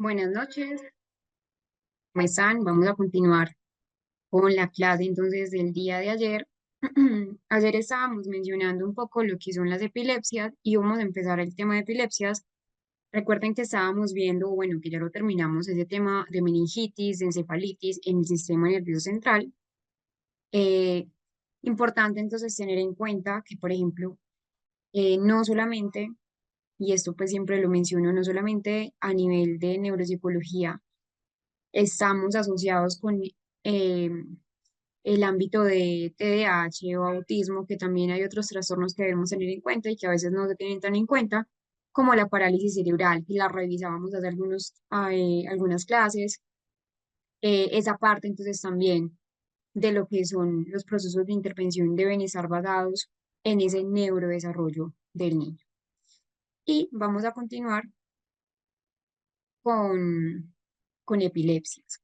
Buenas noches, ¿cómo están? Vamos a continuar con la clase entonces del día de ayer. Ayer estábamos mencionando un poco lo que son las epilepsias y vamos a empezar el tema de epilepsias. Recuerden que estábamos viendo, bueno, que ya lo terminamos, ese tema de meningitis, de encefalitis en el sistema nervioso central. Eh, Importante entonces tener en cuenta que, por ejemplo, no solamente, y esto pues siempre lo menciono, no solamente a nivel de neuropsicología, estamos asociados con eh, el ámbito de TDAH o autismo, que también hay otros trastornos que debemos tener en cuenta y que a veces no se tienen tan en cuenta, como la parálisis cerebral, que la revisábamos hace algunas clases. Esa parte entonces también de lo que son los procesos de intervención deben estar basados en ese neurodesarrollo del niño. Y vamos a continuar con, con epilepsias,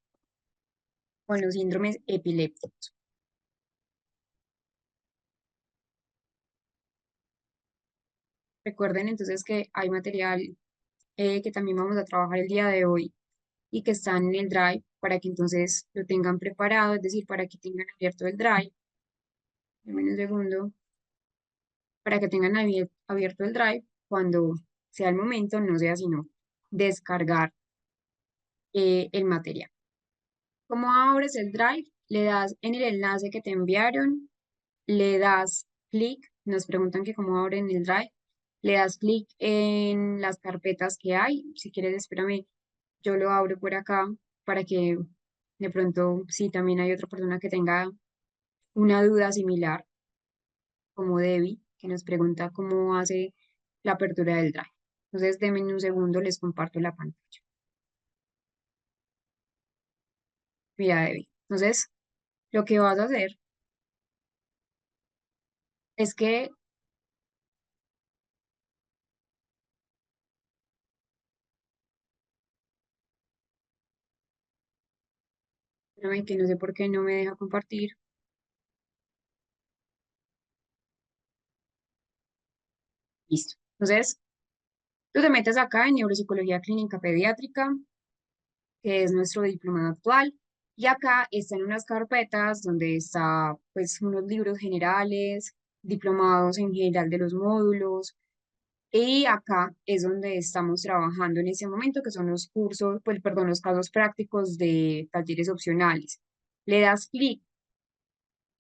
con los síndromes epilépticos. Recuerden entonces que hay material que también vamos a trabajar el día de hoy y que están en el Drive para que entonces lo tengan preparado, es decir, para que tengan abierto el Drive. Dame un segundo, para que tengan abierto el Drive cuando sea el momento, no sea sino descargar el material. Como abres el Drive, le das en el enlace que te enviaron, le das clic, nos preguntan que cómo abren el Drive, le das clic en las carpetas que hay. Si quieres, espérame, yo lo abro por acá para que de pronto, si también hay otra persona que tenga una duda similar, como Debbie, que nos pregunta cómo hace la apertura del Drive. Entonces, denme un segundo, les comparto la pantalla. Mira, Debbie. Entonces, lo que vas a hacer es que, espérame, que no sé por qué no me deja compartir. Listo. Entonces, tú te metes acá en Neuropsicología Clínica Pediátrica, que es nuestro diplomado actual. Y acá están unas carpetas donde está pues unos libros generales, diplomados en general de los módulos. Y acá es donde estamos trabajando en ese momento, que son los cursos, pues perdón, los casos prácticos de talleres opcionales. Le das clic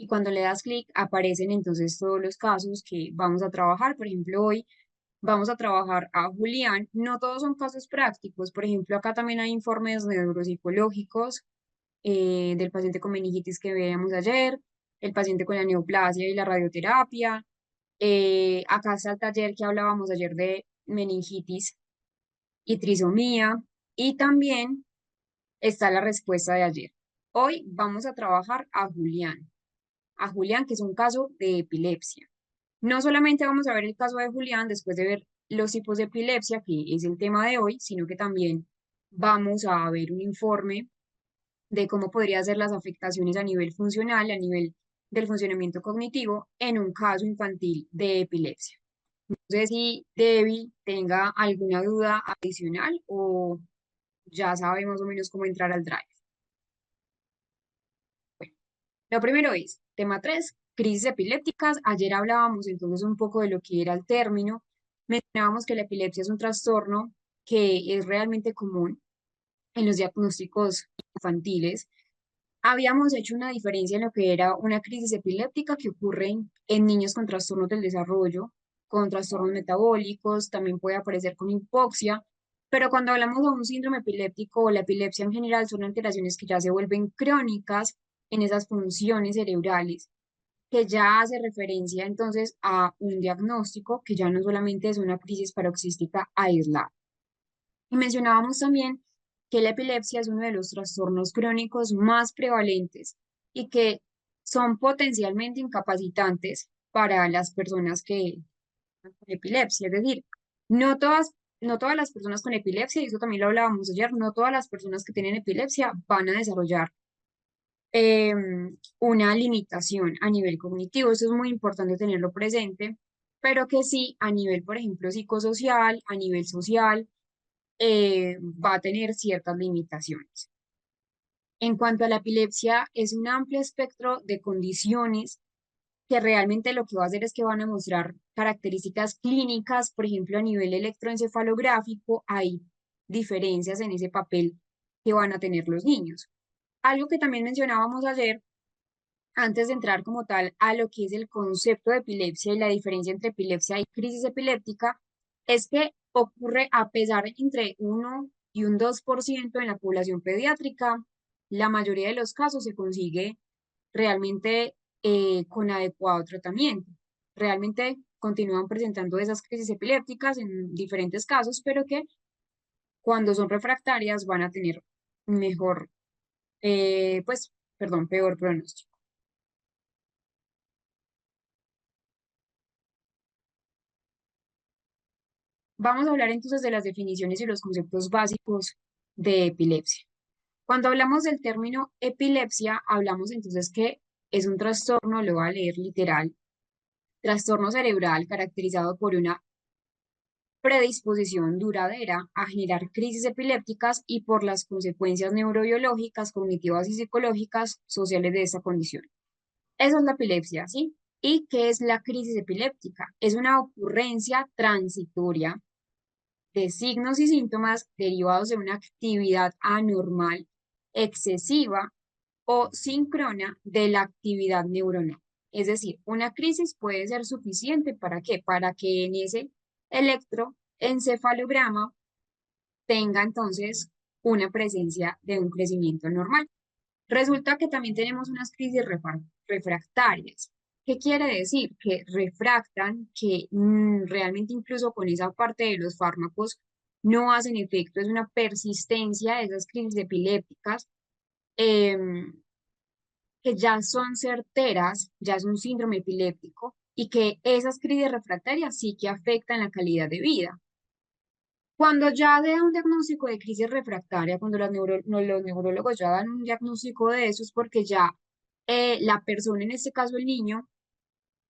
y cuando le das clic aparecen entonces todos los casos que vamos a trabajar. Por ejemplo, hoy vamos a trabajar a Julián. No todos son casos prácticos. Por ejemplo, acá también hay informes neuropsicológicos del paciente con meningitis que veíamos ayer, el paciente con la neoplasia y la radioterapia. Acá está el taller que hablábamos ayer de meningitis y trisomía. Y también está la respuesta de ayer. Hoy vamos a trabajar a Julián, que es un caso de epilepsia. No solamente vamos a ver el caso de Julián después de ver los tipos de epilepsia, que es el tema de hoy, sino que también vamos a ver un informe de cómo podrían ser las afectaciones a nivel funcional, a nivel del funcionamiento cognitivo en un caso infantil de epilepsia. No sé si Debbie tenga alguna duda adicional o ya sabe más o menos cómo entrar al Drive. Bueno, lo primero es, tema 3, crisis epilépticas. Ayer hablábamos entonces un poco de lo que era el término. Mencionábamos que la epilepsia es un trastorno que es realmente común en los diagnósticos infantiles. Habíamos hecho una diferencia en lo que era una crisis epiléptica que ocurre en niños con trastornos del desarrollo, con trastornos metabólicos, también puede aparecer con hipoxia, pero cuando hablamos de un síndrome epiléptico o la epilepsia en general son alteraciones que ya se vuelven crónicas en esas funciones cerebrales, que ya hace referencia entonces a un diagnóstico que ya no solamente es una crisis paroxística aislada. Y mencionábamos también que la epilepsia es uno de los trastornos crónicos más prevalentes y que son potencialmente incapacitantes para las personas que con epilepsia. Es decir, no todas, no todas las personas con epilepsia, y eso también lo hablábamos ayer, no todas las personas que tienen epilepsia van a desarrollar una limitación a nivel cognitivo. Eso es muy importante tenerlo presente, pero que sí a nivel, por ejemplo, psicosocial, a nivel social va a tener ciertas limitaciones. En cuanto a la epilepsia, es un amplio espectro de condiciones que realmente lo que va a hacer es que van a mostrar características clínicas, por ejemplo, a nivel electroencefalográfico, hay diferencias en ese papel que van a tener los niños. Algo que también mencionábamos ayer, antes de entrar como tal a lo que es el concepto de epilepsia y la diferencia entre epilepsia y crisis epiléptica, es que ocurre a pesar entre 1 y un 2% en la población pediátrica. La mayoría de los casos se consigue realmente con adecuado tratamiento. Realmente continúan presentando esas crisis epilépticas en diferentes casos, pero que cuando son refractarias van a tener mejor, peor pronóstico. Vamos a hablar entonces de las definiciones y los conceptos básicos de epilepsia. Cuando hablamos del término epilepsia, hablamos entonces que es un trastorno, lo voy a leer literal, trastorno cerebral caracterizado por una predisposición duradera a generar crisis epilépticas y por las consecuencias neurobiológicas, cognitivas y psicológicas sociales de esta condición. Eso es la epilepsia, ¿sí? ¿Y qué es la crisis epiléptica? Es una ocurrencia transitoria de signos y síntomas derivados de una actividad anormal, excesiva o síncrona de la actividad neuronal. Es decir, una crisis puede ser suficiente ¿para qué? Para que en ese electroencefalograma tenga entonces una presencia de un crecimiento normal. Resulta que también tenemos unas crisis refractarias. ¿Qué quiere decir? Que refractan, que realmente incluso con esa parte de los fármacos no hacen efecto, es una persistencia de esas crisis epilépticas em, que ya son certeras, ya es un síndrome epiléptico y que esas crisis refractarias sí que afectan la calidad de vida. Cuando ya da un diagnóstico de crisis refractaria, cuando los neurólogos ya dan un diagnóstico de eso, es porque ya la persona, en este caso el niño,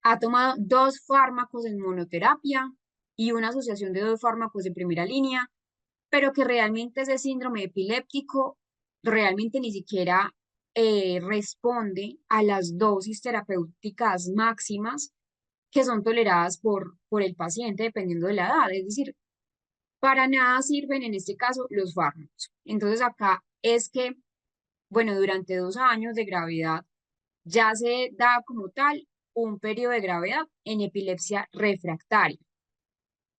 ha tomado dos fármacos en monoterapia y una asociación de dos fármacos de primera línea, pero que realmente ese síndrome epiléptico realmente ni siquiera responde a las dosis terapéuticas máximas que son toleradas por el paciente dependiendo de la edad. Es decir, para nada sirven en este caso los fármacos. Entonces acá es que, bueno, durante 2 años de gravedad ya se da como tal un periodo de gravedad en epilepsia refractaria.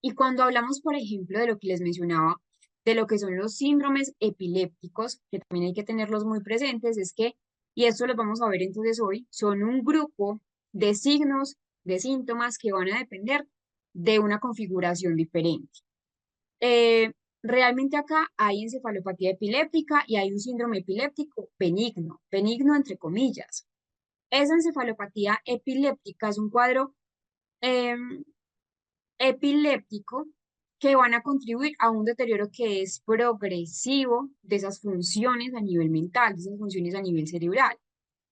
Y cuando hablamos, por ejemplo, de lo que les mencionaba, de lo que son los síndromes epilépticos, que también hay que tenerlos muy presentes, es que, y esto lo vamos a ver entonces hoy, son un grupo de signos, de síntomas que van a depender de una configuración diferente. Eh, Realmente acá hay encefalopatía epiléptica y hay un síndrome epiléptico benigno, benigno entre comillas. Esa encefalopatía epiléptica es un cuadro em, epiléptico que van a contribuir a un deterioro que es progresivo de esas funciones a nivel mental, de esas funciones a nivel cerebral.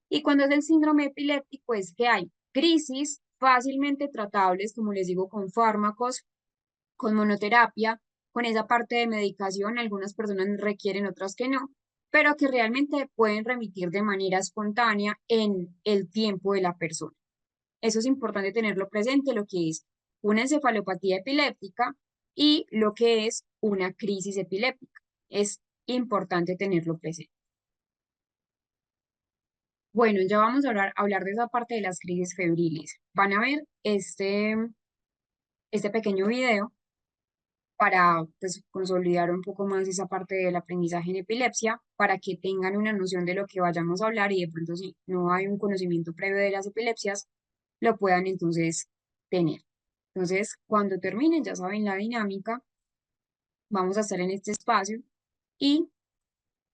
Y cuando es el síndrome epiléptico es que hay crisis fácilmente tratables, como les digo, con fármacos, con monoterapia, con esa parte de medicación, algunas personas requieren, otras que no, pero que realmente pueden remitir de manera espontánea en el tiempo de la persona. Eso es importante tenerlo presente, lo que es una encefalopatía epiléptica y lo que es una crisis epiléptica. Es importante tenerlo presente. Bueno, ya vamos a hablar de esa parte de las crisis febriles. Van a ver este pequeño video para pues, consolidar un poco más esa parte del aprendizaje en epilepsia, para que tengan una noción de lo que vayamos a hablar y de pronto si no hay un conocimiento previo de las epilepsias, lo puedan entonces tener. Entonces, cuando terminen, ya saben la dinámica, vamos a estar en este espacio y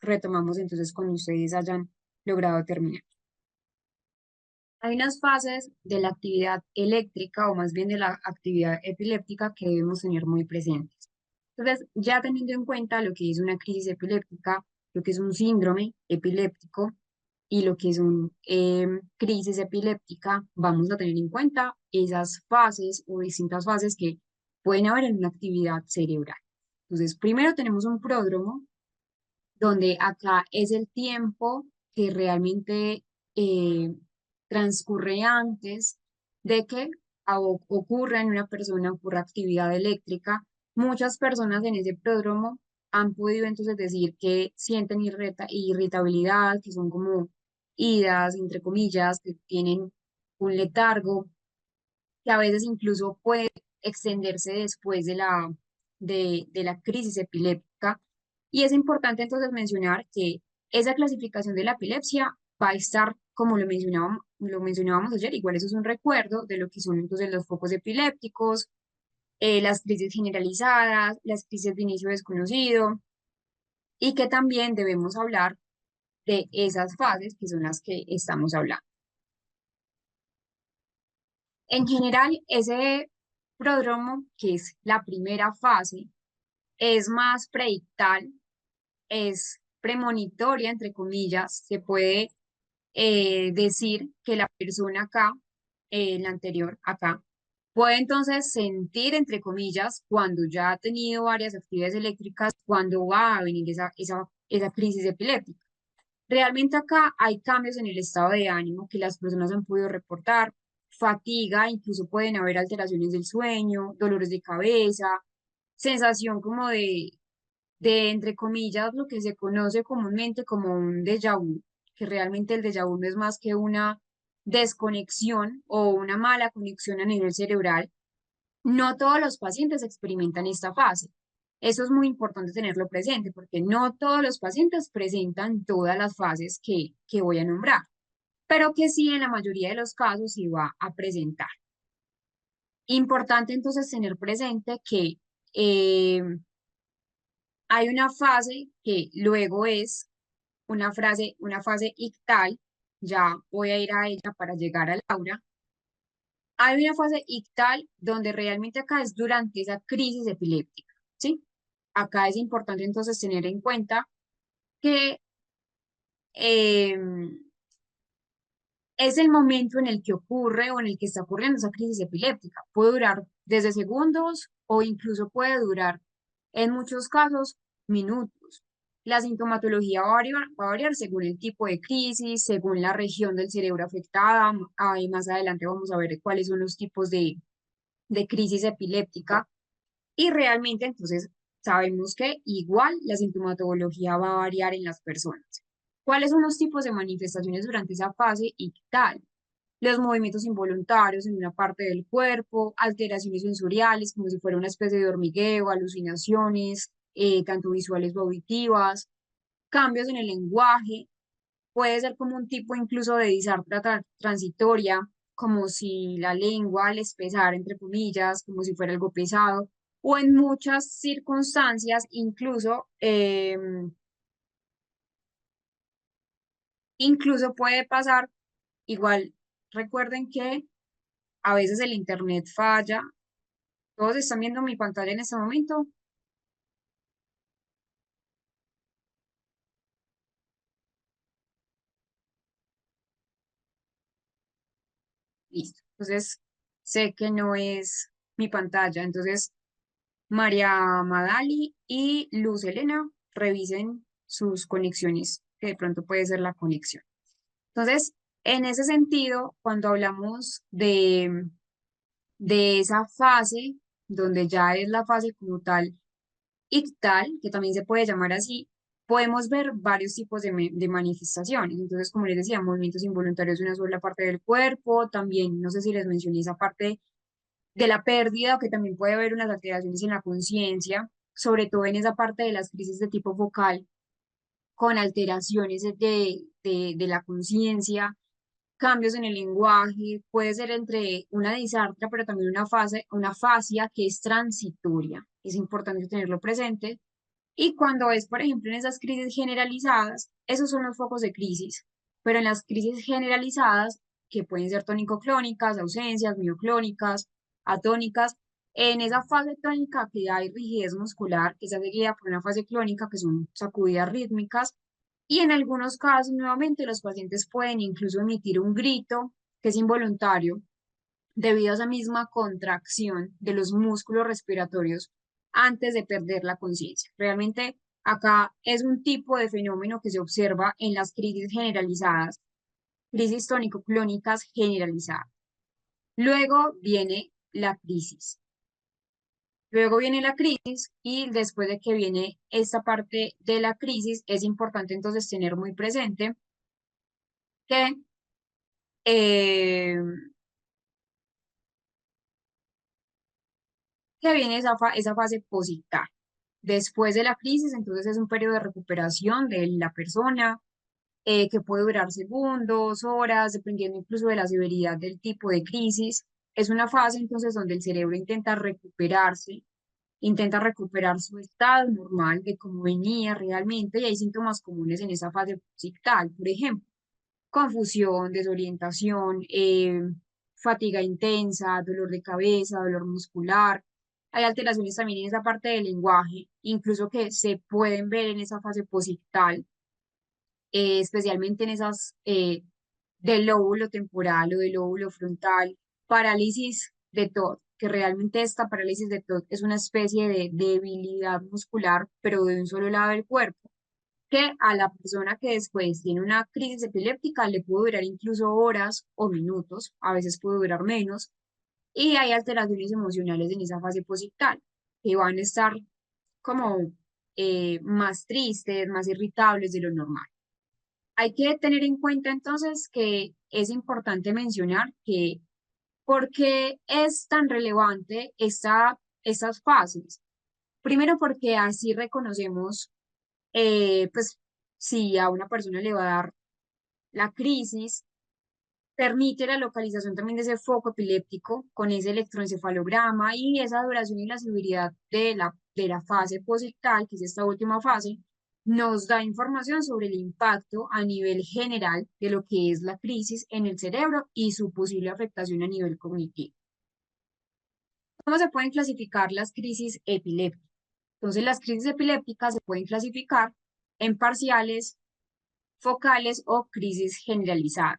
retomamos entonces cuando ustedes hayan logrado terminar. Hay unas fases de la actividad eléctrica o más bien de la actividad epiléptica que debemos tener muy presentes. Entonces, ya teniendo en cuenta lo que es una crisis epiléptica, lo que es un síndrome epiléptico y lo que es una crisis epiléptica, vamos a tener en cuenta esas fases o distintas fases que pueden haber en una actividad cerebral. Entonces, primero tenemos un pródromo, donde acá es el tiempo que realmente eh, transcurre antes de que ocurra en una persona, ocurra actividad eléctrica. Muchas personas en ese pródromo han podido entonces decir que sienten irritabilidad, que son como idas, entre comillas, que tienen un letargo, que a veces incluso puede extenderse después de la crisis epiléptica. Y es importante entonces mencionar que esa clasificación de la epilepsia va a estar, como lo mencionábamos ayer, igual eso es un recuerdo de lo que son entonces los focos epilépticos, las crisis generalizadas, las crisis de inicio desconocido, y que también debemos hablar de esas fases que son las que estamos hablando. En general, ese prodromo, que es la primera fase, es más predictal, es premonitoria, entre comillas. Se puede decir que la persona acá, la anterior acá, puede entonces sentir, entre comillas, cuando ya ha tenido varias actividades eléctricas, cuando va a venir esa crisis epiléptica. Realmente acá hay cambios en el estado de ánimo que las personas han podido reportar, fatiga, incluso pueden haber alteraciones del sueño, dolores de cabeza, sensación como de, entre comillas, lo que se conoce comúnmente como un déjà vu, que realmente el déjà vu no es más que una desconexión o una mala conexión a nivel cerebral. No todos los pacientes experimentan esta fase. Eso es muy importante tenerlo presente porque no todos los pacientes presentan todas las fases que voy a nombrar, pero que sí en la mayoría de los casos se va a presentar. Importante entonces tener presente que hay una fase que luego es una fase ictal, ya voy a ir a ella para llegar a Laura. Hay una fase ictal donde realmente acá es durante esa crisis epiléptica, ¿sí? Acá es importante entonces tener en cuenta que es el momento en el que ocurre o en el que está ocurriendo esa crisis epiléptica. Puede durar desde segundos o incluso puede durar, en muchos casos, minutos. La sintomatología va a variar según el tipo de crisis, según la región del cerebro afectada. Ahí más adelante vamos a ver cuáles son los tipos de crisis epiléptica. Y realmente entonces sabemos que igual la sintomatología va a variar en las personas. ¿Cuáles son los tipos de manifestaciones durante esa fase ictal? Los movimientos involuntarios en una parte del cuerpo, alteraciones sensoriales como si fuera una especie de hormigueo, alucinaciones, tanto visuales o auditivas, cambios en el lenguaje, puede ser como un tipo incluso de disartria transitoria, como si la lengua les pesara, entre comillas, como si fuera algo pesado, o en muchas circunstancias incluso puede pasar, igual recuerden que a veces el internet falla. Todos están viendo mi pantalla en este momento. Listo. Entonces, sé que no es mi pantalla. Entonces, María Madali y Luz Elena revisen sus conexiones, que de pronto puede ser la conexión. Entonces, en ese sentido, cuando hablamos de esa fase, donde ya es la fase como tal ictal, que también se puede llamar así, podemos ver varios tipos de manifestaciones. Entonces, como les decía, movimientos involuntarios de una sola parte del cuerpo, también, no sé si les mencioné esa parte de la pérdida, o que también puede haber unas alteraciones en la conciencia, sobre todo en esa parte de las crisis de tipo focal, con alteraciones de la conciencia, cambios en el lenguaje, puede ser entre una disartria, pero también una fascia que es transitoria. Es importante tenerlo presente. Y cuando es, por ejemplo, en esas crisis generalizadas, esos son los focos de crisis, pero en las crisis generalizadas, que pueden ser tónico-clónicas, ausencias, mioclónicas, atónicas, en esa fase tónica que hay rigidez muscular, que está seguida por una fase clónica, que son sacudidas rítmicas, y en algunos casos, nuevamente, los pacientes pueden incluso emitir un grito que es involuntario debido a esa misma contracción de los músculos respiratorios antes de perder la conciencia. Realmente acá es un tipo de fenómeno que se observa en las crisis generalizadas, crisis tónico-clónicas generalizadas. Luego viene la crisis. Luego viene la crisis y después de que viene esta parte de la crisis, es importante entonces tener muy presente que, eh, que viene esa fase positral. Después de la crisis, entonces es un periodo de recuperación de la persona, que puede durar segundos, horas, dependiendo incluso de la severidad del tipo de crisis. Es una fase entonces donde el cerebro intenta recuperar su estado normal de cómo venía realmente y hay síntomas comunes en esa fase posictal, por ejemplo, confusión, desorientación, fatiga intensa, dolor de cabeza, dolor muscular. Hay alteraciones también en esa parte del lenguaje, incluso que se pueden ver en esa fase posictal, especialmente en esas del lóbulo temporal o del lóbulo frontal, parálisis de TOD, que realmente esta parálisis de TOD es una especie de debilidad muscular, pero de un solo lado del cuerpo, que a la persona que después tiene una crisis epiléptica le puede durar incluso horas o minutos, a veces puede durar menos, y hay alteraciones emocionales en esa fase posictal, que van a estar como más tristes, más irritables de lo normal. Hay que tener en cuenta entonces que es importante mencionar que por qué es tan relevante estas fases. Primero porque así reconocemos, pues si a una persona le va a dar la crisis, permite la localización también de ese foco epiléptico con ese electroencefalograma y esa duración y la severidad de la fase posictal, que es esta última fase, nos da información sobre el impacto a nivel general de lo que es la crisis en el cerebro y su posible afectación a nivel cognitivo. ¿Cómo se pueden clasificar las crisis epilépticas? Entonces, las crisis epilépticas se pueden clasificar en parciales, focales o crisis generalizadas.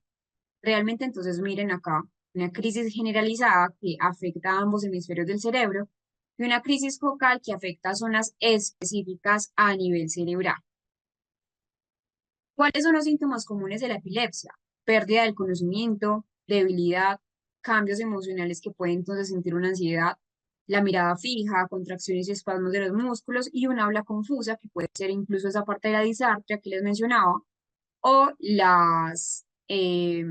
Realmente, entonces, miren acá, una crisis generalizada que afecta a ambos hemisferios del cerebro y una crisis focal que afecta a zonas específicas a nivel cerebral. ¿Cuáles son los síntomas comunes de la epilepsia? Pérdida del conocimiento, debilidad, cambios emocionales que pueden entonces sentir una ansiedad, la mirada fija, contracciones y espasmos de los músculos y un habla confusa, que puede ser incluso esa parte de la disartria que les mencionaba, o las que,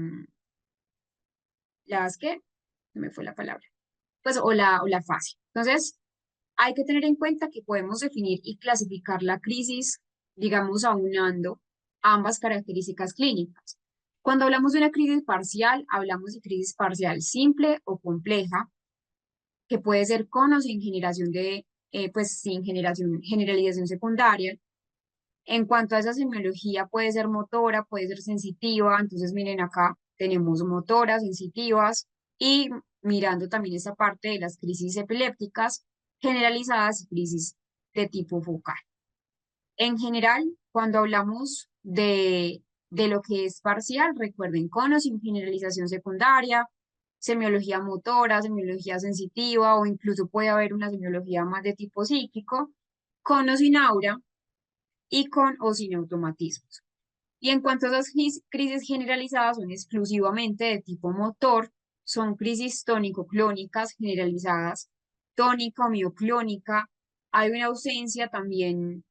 se me fue la palabra, pues o la fase. Entonces, hay que tener en cuenta que podemos definir y clasificar la crisis, digamos, aunando ambas características clínicas. Cuando hablamos de una crisis parcial, hablamos de crisis parcial simple o compleja, que puede ser con o sin generación pues sin generalización secundaria. En cuanto a esa semiología, puede ser motora, puede ser sensitiva. Entonces, miren acá, tenemos motoras, sensitivas y mirando también esa parte de las crisis epilépticas generalizadas y crisis de tipo focal. En general, cuando hablamos de lo que es parcial, recuerden con o sin generalización secundaria, semiología motora, semiología sensitiva o incluso puede haber una semiología más de tipo psíquico, con o sin aura y con o sin automatismos. Y en cuanto a esas crisis generalizadas, son exclusivamente de tipo motor, son crisis tónico-clónicas generalizadas, tónica o mioclónica. Hay una ausencia también,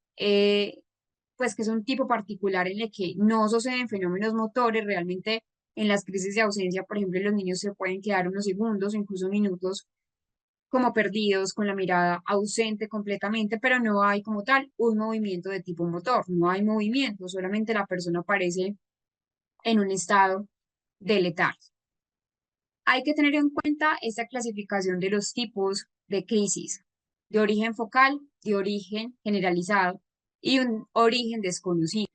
pues que es un tipo particular en el que no suceden fenómenos motores. Realmente en las crisis de ausencia, por ejemplo, los niños se pueden quedar unos segundos o incluso minutos como perdidos, con la mirada ausente completamente, pero no hay como tal un movimiento de tipo motor, no hay movimiento, solamente la persona aparece en un estado de letargo. Hay que tener en cuenta esta clasificación de los tipos de crisis, de origen focal, de origen generalizado y un origen desconocido.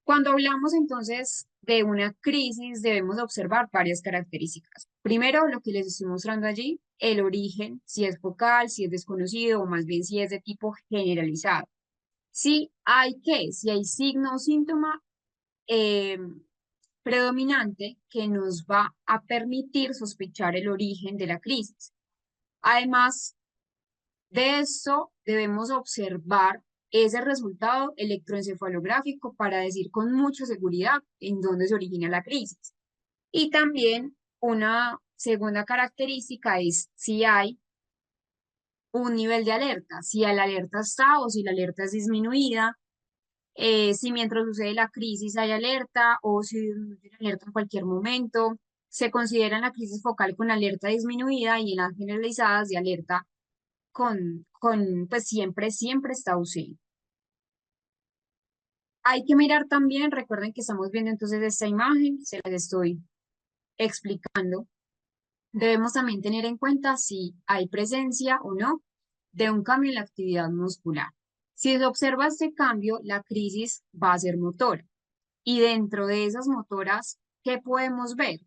Cuando hablamos entonces de una crisis, debemos observar varias características. Primero, lo que les estoy mostrando allí, el origen, si es focal, si es desconocido o más bien si es de tipo generalizado. Si hay signo o síntoma eh, predominante que nos va a permitir sospechar el origen de la crisis. Además De esto debemos observar ese resultado electroencefalográfico para decir con mucha seguridad en dónde se origina la crisis. Y también una segunda característica es si hay un nivel de alerta, si la alerta está o si la alerta es disminuida, si mientras sucede la crisis hay alerta o si disminuye la alerta en cualquier momento. Se considera la crisis focal con alerta disminuida y en las generalizadas de alerta pues siempre está ausente. Hay que mirar también, recuerden que estamos viendo entonces esta imagen, se las estoy explicando. Debemos también tener en cuenta si hay presencia o no de un cambio en la actividad muscular. Si se observa este cambio, la crisis va a ser motora. Y dentro de esas motoras, ¿qué podemos ver?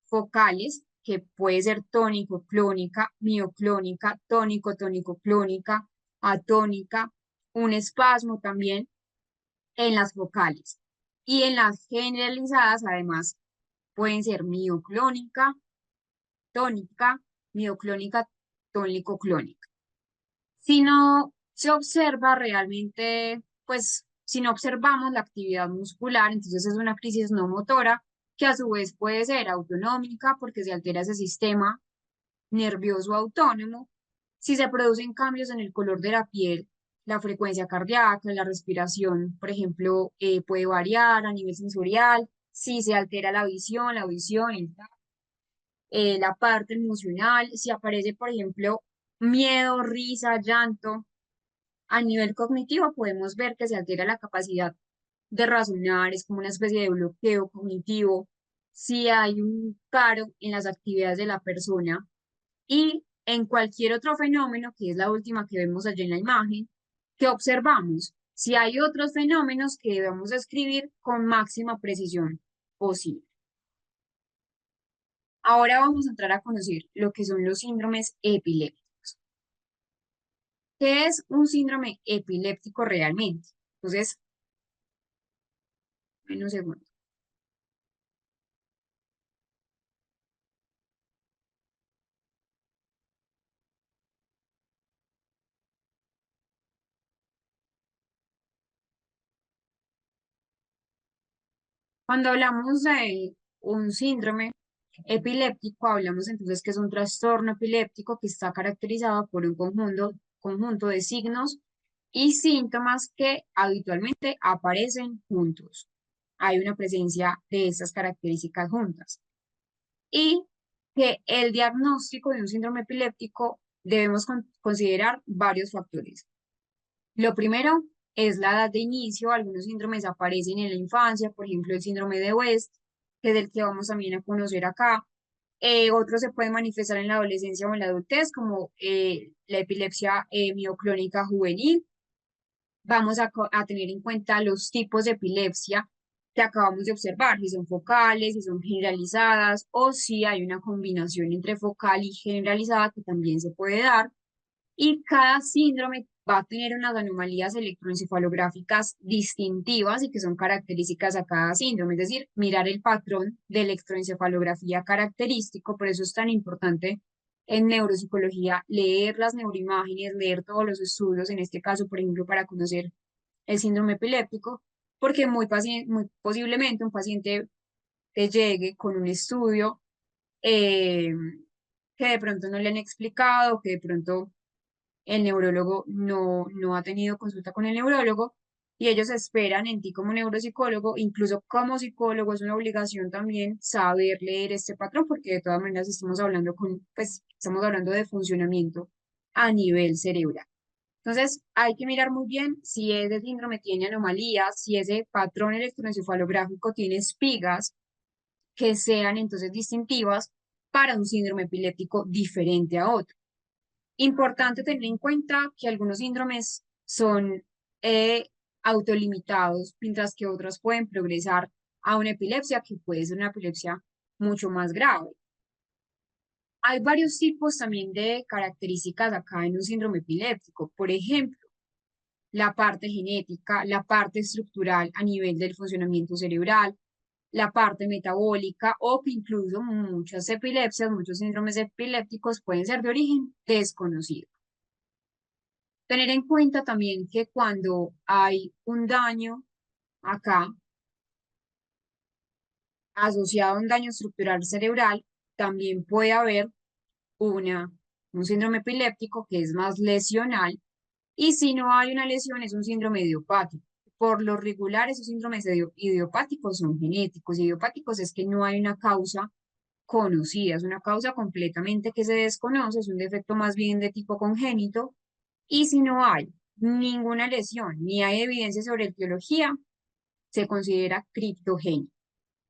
Focales, que puede ser tónico-clónica, mioclónica, tónico-tónico-clónica, atónica, un espasmo también en las focales. Y en las generalizadas, además, pueden ser mioclónica, tónica, mioclónica, tónico-clónica. Si no se observa realmente, pues si no observamos la actividad muscular, entonces es una crisis no motora que a su vez puede ser autonómica porque se altera ese sistema nervioso autónomo. Si se producen cambios en el color de la piel, la frecuencia cardíaca, la respiración, por ejemplo, puede variar a nivel sensorial. Si se altera la audición, la parte emocional, si aparece, por ejemplo, miedo, risa, llanto, a nivel cognitivo podemos ver que se altera la capacidad de razonar, es como una especie de bloqueo cognitivo, si hay un paro en las actividades de la persona y en cualquier otro fenómeno, que es la última que vemos allí en la imagen, que observamos, si hay otros fenómenos que debemos describir con máxima precisión posible. Ahora vamos a entrar a conocer lo que son los síndromes epilépticos. ¿Qué es un síndrome epiléptico realmente? Entonces, en un segundo. Cuando hablamos de un síndrome epiléptico, hablamos entonces que es un trastorno epiléptico que está caracterizado por un conjunto de signos y síntomas que habitualmente aparecen juntos. Hay una presencia de estas características juntas. Y que el diagnóstico de un síndrome epiléptico debemos considerar varios factores. Lo primero es la edad de inicio. Algunos síndromes aparecen en la infancia, por ejemplo, el síndrome de West, que es el que vamos también a conocer acá. Otros se pueden manifestar en la adolescencia o en la adultez, como la epilepsia mioclónica juvenil. Vamos a tener en cuenta los tipos de epilepsia que acabamos de observar, si son focales, si son generalizadas, o si hay una combinación entre focal y generalizada que también se puede dar. Y cada síndrome va a tener unas anomalías electroencefalográficas distintivas y que son características a cada síndrome, es decir, mirar el patrón de electroencefalografía característico. Por eso es tan importante en neuropsicología leer las neuroimágenes, leer todos los estudios, en este caso, por ejemplo, para conocer el síndrome epiléptico, porque muy posiblemente un paciente te llegue con un estudio eh, que de pronto no le han explicado, que de pronto el neurólogo no ha tenido consulta con el neurólogo y ellos esperan en ti como neuropsicólogo, incluso como psicólogo es una obligación también saber leer este patrón porque de todas maneras estamos hablando de funcionamiento a nivel cerebral. Entonces, hay que mirar muy bien si ese síndrome tiene anomalías, si ese patrón electroencefalográfico tiene espigas que sean entonces distintivas para un síndrome epiléptico diferente a otro. Importante tener en cuenta que algunos síndromes son eh, autolimitados, mientras que otros pueden progresar a una epilepsia que puede ser una epilepsia mucho más grave. Hay varios tipos también de características acá en un síndrome epiléptico. Por ejemplo, la parte genética, la parte estructural a nivel del funcionamiento cerebral, la parte metabólica o que incluso muchas epilepsias, muchos síndromes epilépticos pueden ser de origen desconocido. Tener en cuenta también que cuando hay un daño acá asociado a un daño estructural cerebral, también puede haber una, un síndrome epiléptico que es más lesional, y si no hay una lesión es un síndrome idiopático. Por lo regular, esos síndromes idiopáticos son genéticos. Idiopáticos es que no hay una causa conocida, es una causa completamente que se desconoce, es un defecto más bien de tipo congénito, y si no hay ninguna lesión ni hay evidencia sobre etiología, se considera criptogénico.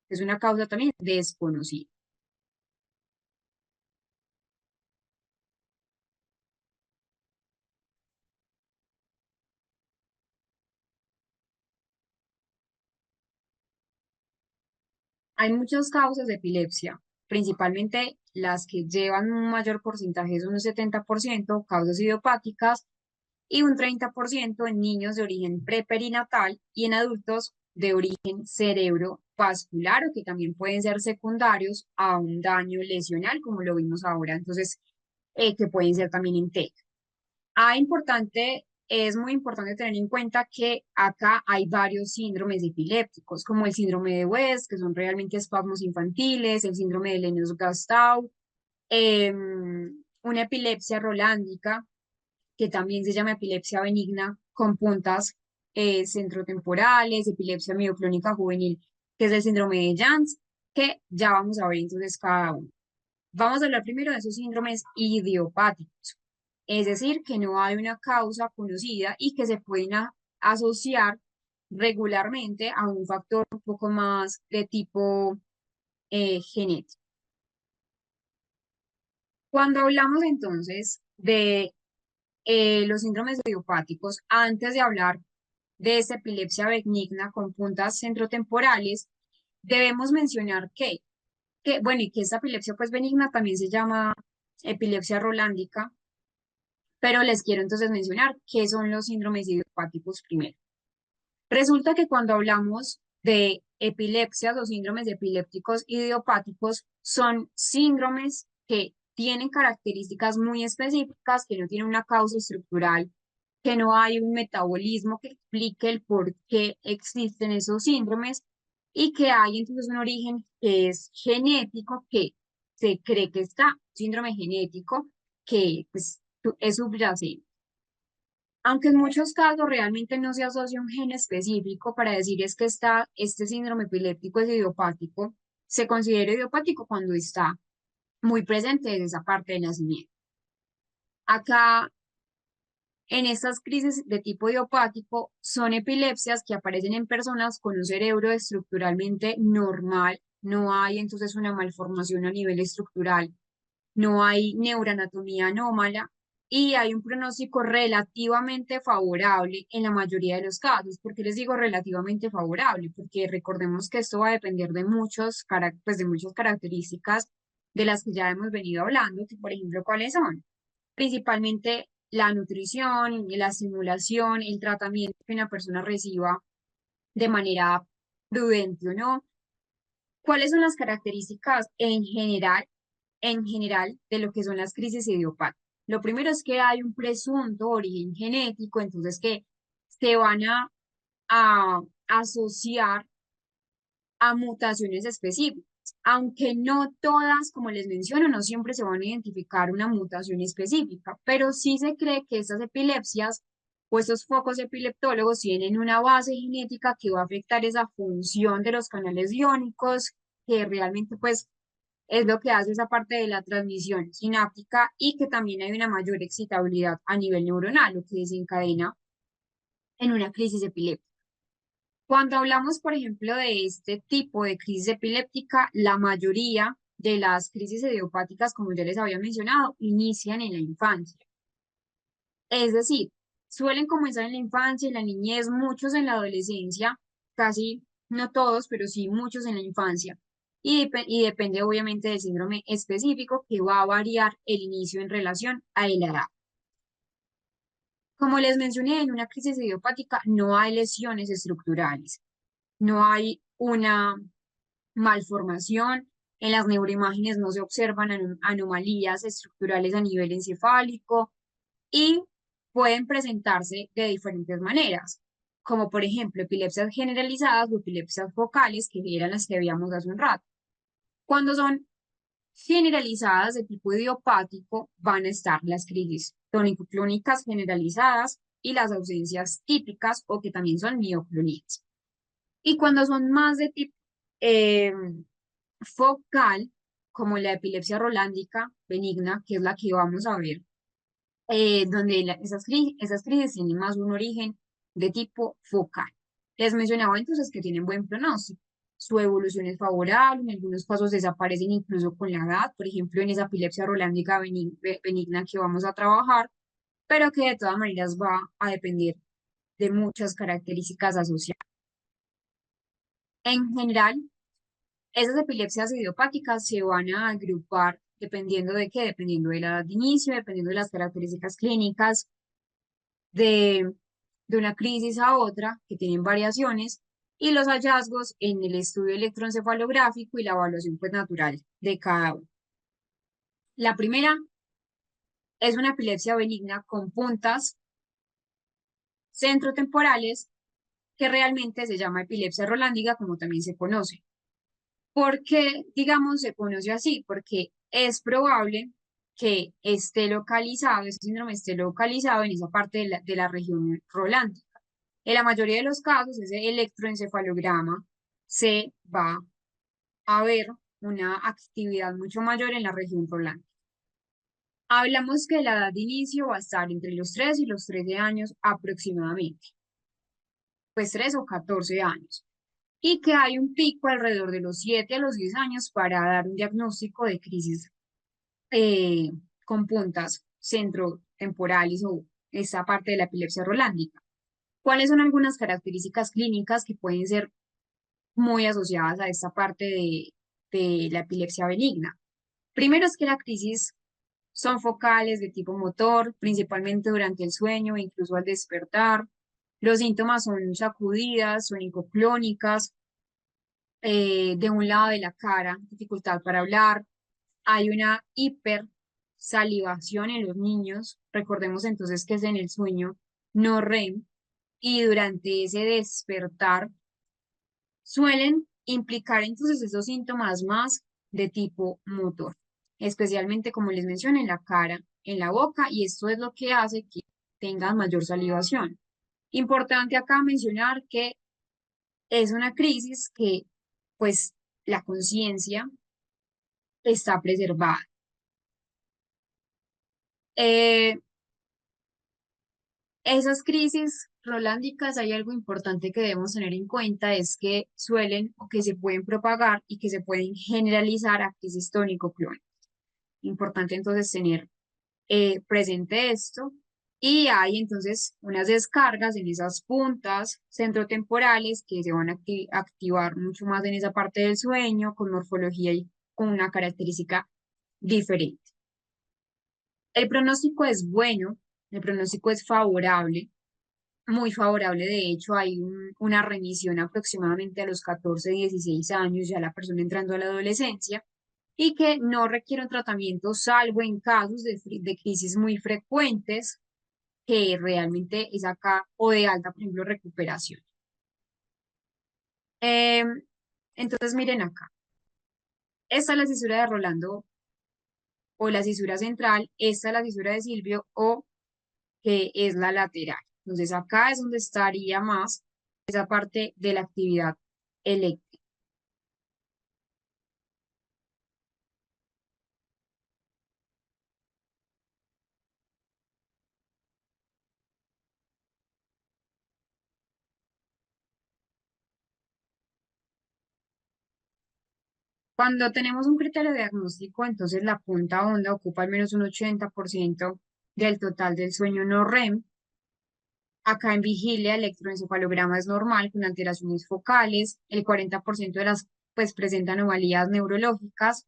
Es una causa también desconocida. Hay muchas causas de epilepsia, principalmente las que llevan un mayor porcentaje, son un 70%, causas idiopáticas, y un 30% en niños de origen preperinatal y en adultos de origen cerebrovascular o que también pueden ser secundarios a un daño lesional, como lo vimos ahora, entonces, que pueden ser también en TEC. Es muy importante tener en cuenta que acá hay varios síndromes epilépticos, como el síndrome de West, que son realmente espasmos infantiles, el síndrome de Lennox-Gastaut, una epilepsia rolándica, que también se llama epilepsia benigna con puntas centrotemporales, epilepsia mioclónica juvenil, que es el síndrome de Jans, que ya vamos a ver entonces cada uno. Vamos a hablar primero de esos síndromes idiopáticos, es decir, que no hay una causa conocida y que se pueden asociar regularmente a un factor un poco más de tipo genético. Cuando hablamos entonces de los síndromes idiopáticos, antes de hablar de esta epilepsia benigna con puntas centrotemporales, debemos mencionar bueno, y que esta epilepsia pues benigna también se llama epilepsia rolándica, pero les quiero entonces mencionar qué son los síndromes idiopáticos primero. Resulta que cuando hablamos de epilepsias o síndromes epilépticos idiopáticos, son síndromes que tienen características muy específicas, que no tienen una causa estructural, que no hay un metabolismo que explique el por qué existen esos síndromes y que hay entonces un origen que es genético, que se cree que está, síndrome genético, que pues, es subyacente. Aunque en muchos casos realmente no se asocia un gen específico para decir es que este síndrome epiléptico es idiopático, se considera idiopático cuando está muy presente desde esa parte del nacimiento. Acá, en estas crisis de tipo idiopático, son epilepsias que aparecen en personas con un cerebro estructuralmente normal, no hay entonces una malformación a nivel estructural, no hay neuroanatomía anómala y hay un pronóstico relativamente favorable en la mayoría de los casos. ¿Por qué les digo relativamente favorable? Porque recordemos que esto va a depender de pues de muchas características de las que ya hemos venido hablando, que por ejemplo, ¿cuáles son? Principalmente la nutrición, la estimulación, el tratamiento que una persona reciba de manera prudente o no. ¿Cuáles son las características en general, de lo que son las crisis idiopáticas? Lo primero es que hay un presunto origen genético, entonces que se van a asociar a mutaciones específicas. Aunque no todas, como les menciono, no siempre se van a identificar una mutación específica, pero sí se cree que estas epilepsias o estos focos epileptólogos tienen una base genética que va a afectar esa función de los canales iónicos, que realmente pues es lo que hace esa parte de la transmisión sináptica y que también hay una mayor excitabilidad a nivel neuronal, lo que desencadena en una crisis epiléptica. Cuando hablamos, por ejemplo, de este tipo de crisis epiléptica, la mayoría de las crisis idiopáticas, como ya les había mencionado, inician en la infancia. Es decir, suelen comenzar en la infancia, en la niñez, muchos en la adolescencia, casi no todos, pero sí muchos en la infancia. Y depende obviamente del síndrome específico que va a variar el inicio en relación a la edad. Como les mencioné, en una crisis idiopática no hay lesiones estructurales, no hay una malformación, en las neuroimágenes no se observan anomalías estructurales a nivel encefálico y pueden presentarse de diferentes maneras, como por ejemplo epilepsias generalizadas o epilepsias focales, que eran las que veíamos hace un rato. Cuando son generalizadas de tipo idiopático, van a estar las crisis tónico-clónicas generalizadas y las ausencias típicas o que también son mioclonías. Y cuando son más de tipo eh, focal, como la epilepsia rolándica benigna, que es la que vamos a ver, donde esas crisis tienen más un origen de tipo focal. Les mencionaba entonces que tienen buen pronóstico. Su evolución es favorable, en algunos casos desaparecen incluso con la edad, por ejemplo, en esa epilepsia rolándica benigna que vamos a trabajar, pero que de todas maneras va a depender de muchas características asociadas. En general, esas epilepsias idiopáticas se van a agrupar dependiendo de qué, dependiendo de la edad de inicio, dependiendo de las características clínicas de, de una crisis a otra, que tienen variaciones, y los hallazgos en el estudio electroencefalográfico y la evaluación pues, natural de cada uno. La primera es una epilepsia benigna con puntas centrotemporales, que realmente se llama epilepsia rolándica, como también se conoce. ¿Por qué, digamos, se conoce así? Porque es probable que esté localizado, ese síndrome esté localizado en esa parte de la región rolándica. En la mayoría de los casos, ese electroencefalograma se va a ver una actividad mucho mayor en la región rolándica. Hablamos que la edad de inicio va a estar entre los 3 y los 13 años aproximadamente, pues 3 o 14 años, y que hay un pico alrededor de los 7 a los 10 años para dar un diagnóstico de crisis eh, con puntas centrotemporales o esa parte de la epilepsia rolándica. ¿Cuáles son algunas características clínicas que pueden ser muy asociadas a esta parte de la epilepsia benigna? Primero es que las crisis son focales de tipo motor, principalmente durante el sueño e incluso al despertar. Los síntomas son sacudidas, sonicoclónicas, de un lado de la cara, dificultad para hablar. Hay una hipersalivación en los niños. Recordemos entonces que es en el sueño no REM y durante ese despertar suelen implicar entonces esos síntomas más de tipo motor, especialmente como les mencioné en la cara, en la boca, y esto es lo que hace que tengan mayor salivación. Importante acá mencionar que es una crisis que pues la conciencia está preservada. Eh, Esas crisis rolándicas, hay algo importante que debemos tener en cuenta, es que suelen o que se pueden propagar y que se pueden generalizar a crisis tónico-clónicas. Importante entonces tener presente esto. Y hay entonces unas descargas en esas puntas centrotemporales que se van a activar mucho más en esa parte del sueño, con morfología y con una característica diferente. El pronóstico es bueno, el pronóstico es favorable, muy favorable. De hecho, hay una remisión aproximadamente a los 14, 16 años, ya la persona entrando a la adolescencia, y que no requiere un tratamiento salvo en casos de crisis muy frecuentes, que realmente es acá, o de alta, por ejemplo, recuperación. Em, entonces, miren acá. Esta es la cisura de Rolando o la cisura central, esta es la cisura de Silvio o que es la lateral. Entonces, acá es donde estaría más esa parte de la actividad eléctrica. Cuando tenemos un criterio diagnóstico, entonces la punta onda ocupa al menos un 80% del total del sueño no REM. Acá en vigilia, el electroencefalograma es normal con alteraciones focales. El 40% de las pues presenta anomalías neurológicas.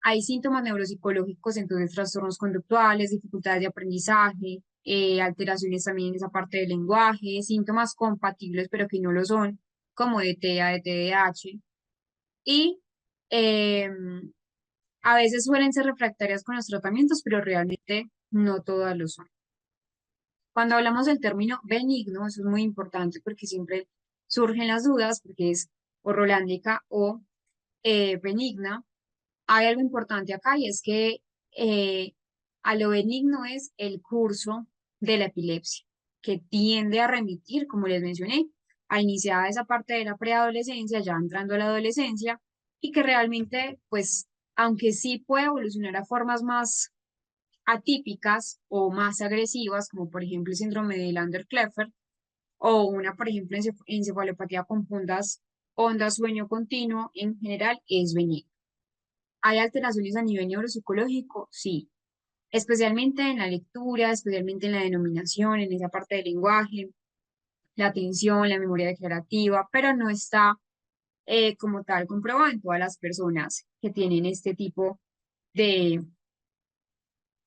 Hay síntomas neuropsicológicos, entonces trastornos conductuales, dificultades de aprendizaje, alteraciones también en esa parte del lenguaje, síntomas compatibles pero que no lo son, como de TEA, de TDAH. Y eh, a veces suelen ser refractarias con los tratamientos, pero realmente no todas lo son. Cuando hablamos del término benigno, eso es muy importante porque siempre surgen las dudas, porque es o rolandica o benigna. Hay algo importante acá y es que eh, a lo benigno es el curso de la epilepsia, que tiende a remitir, como les mencioné, a iniciar esa parte de la preadolescencia, ya entrando a la adolescencia, y que realmente, pues, aunque sí puede evolucionar a formas más atípicas o más agresivas, como por ejemplo el síndrome de Lander-Kleffer, o una, por ejemplo, encefalopatía con puntas, ondas, sueño continuo, en general es benigno. ¿Hay alteraciones a nivel neuropsicológico? Sí, especialmente en la lectura, especialmente en la denominación, en esa parte del lenguaje, la atención, la memoria declarativa, pero no está como tal comprobado en todas las personas que tienen este tipo de,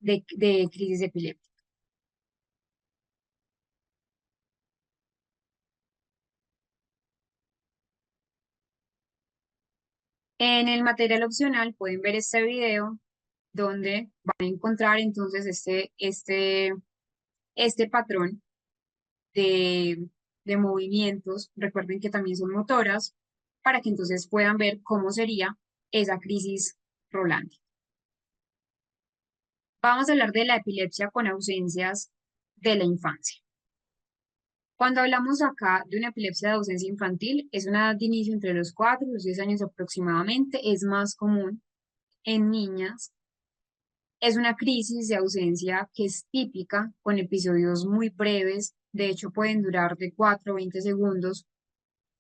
de crisis epiléptica. En el material opcional pueden ver este video donde van a encontrar entonces este patrón de, de movimientos, recuerden que también son motoras, para que entonces puedan ver cómo sería esa crisis rolante. Vamos a hablar de la epilepsia con ausencias de la infancia. Cuando hablamos acá de una epilepsia de ausencia infantil, es una edad de inicio entre los 4 y los 10 años aproximadamente, es más común en niñas. Es una crisis de ausencia que es típica, con episodios muy breves, de hecho pueden durar de 4 a 20 segundos,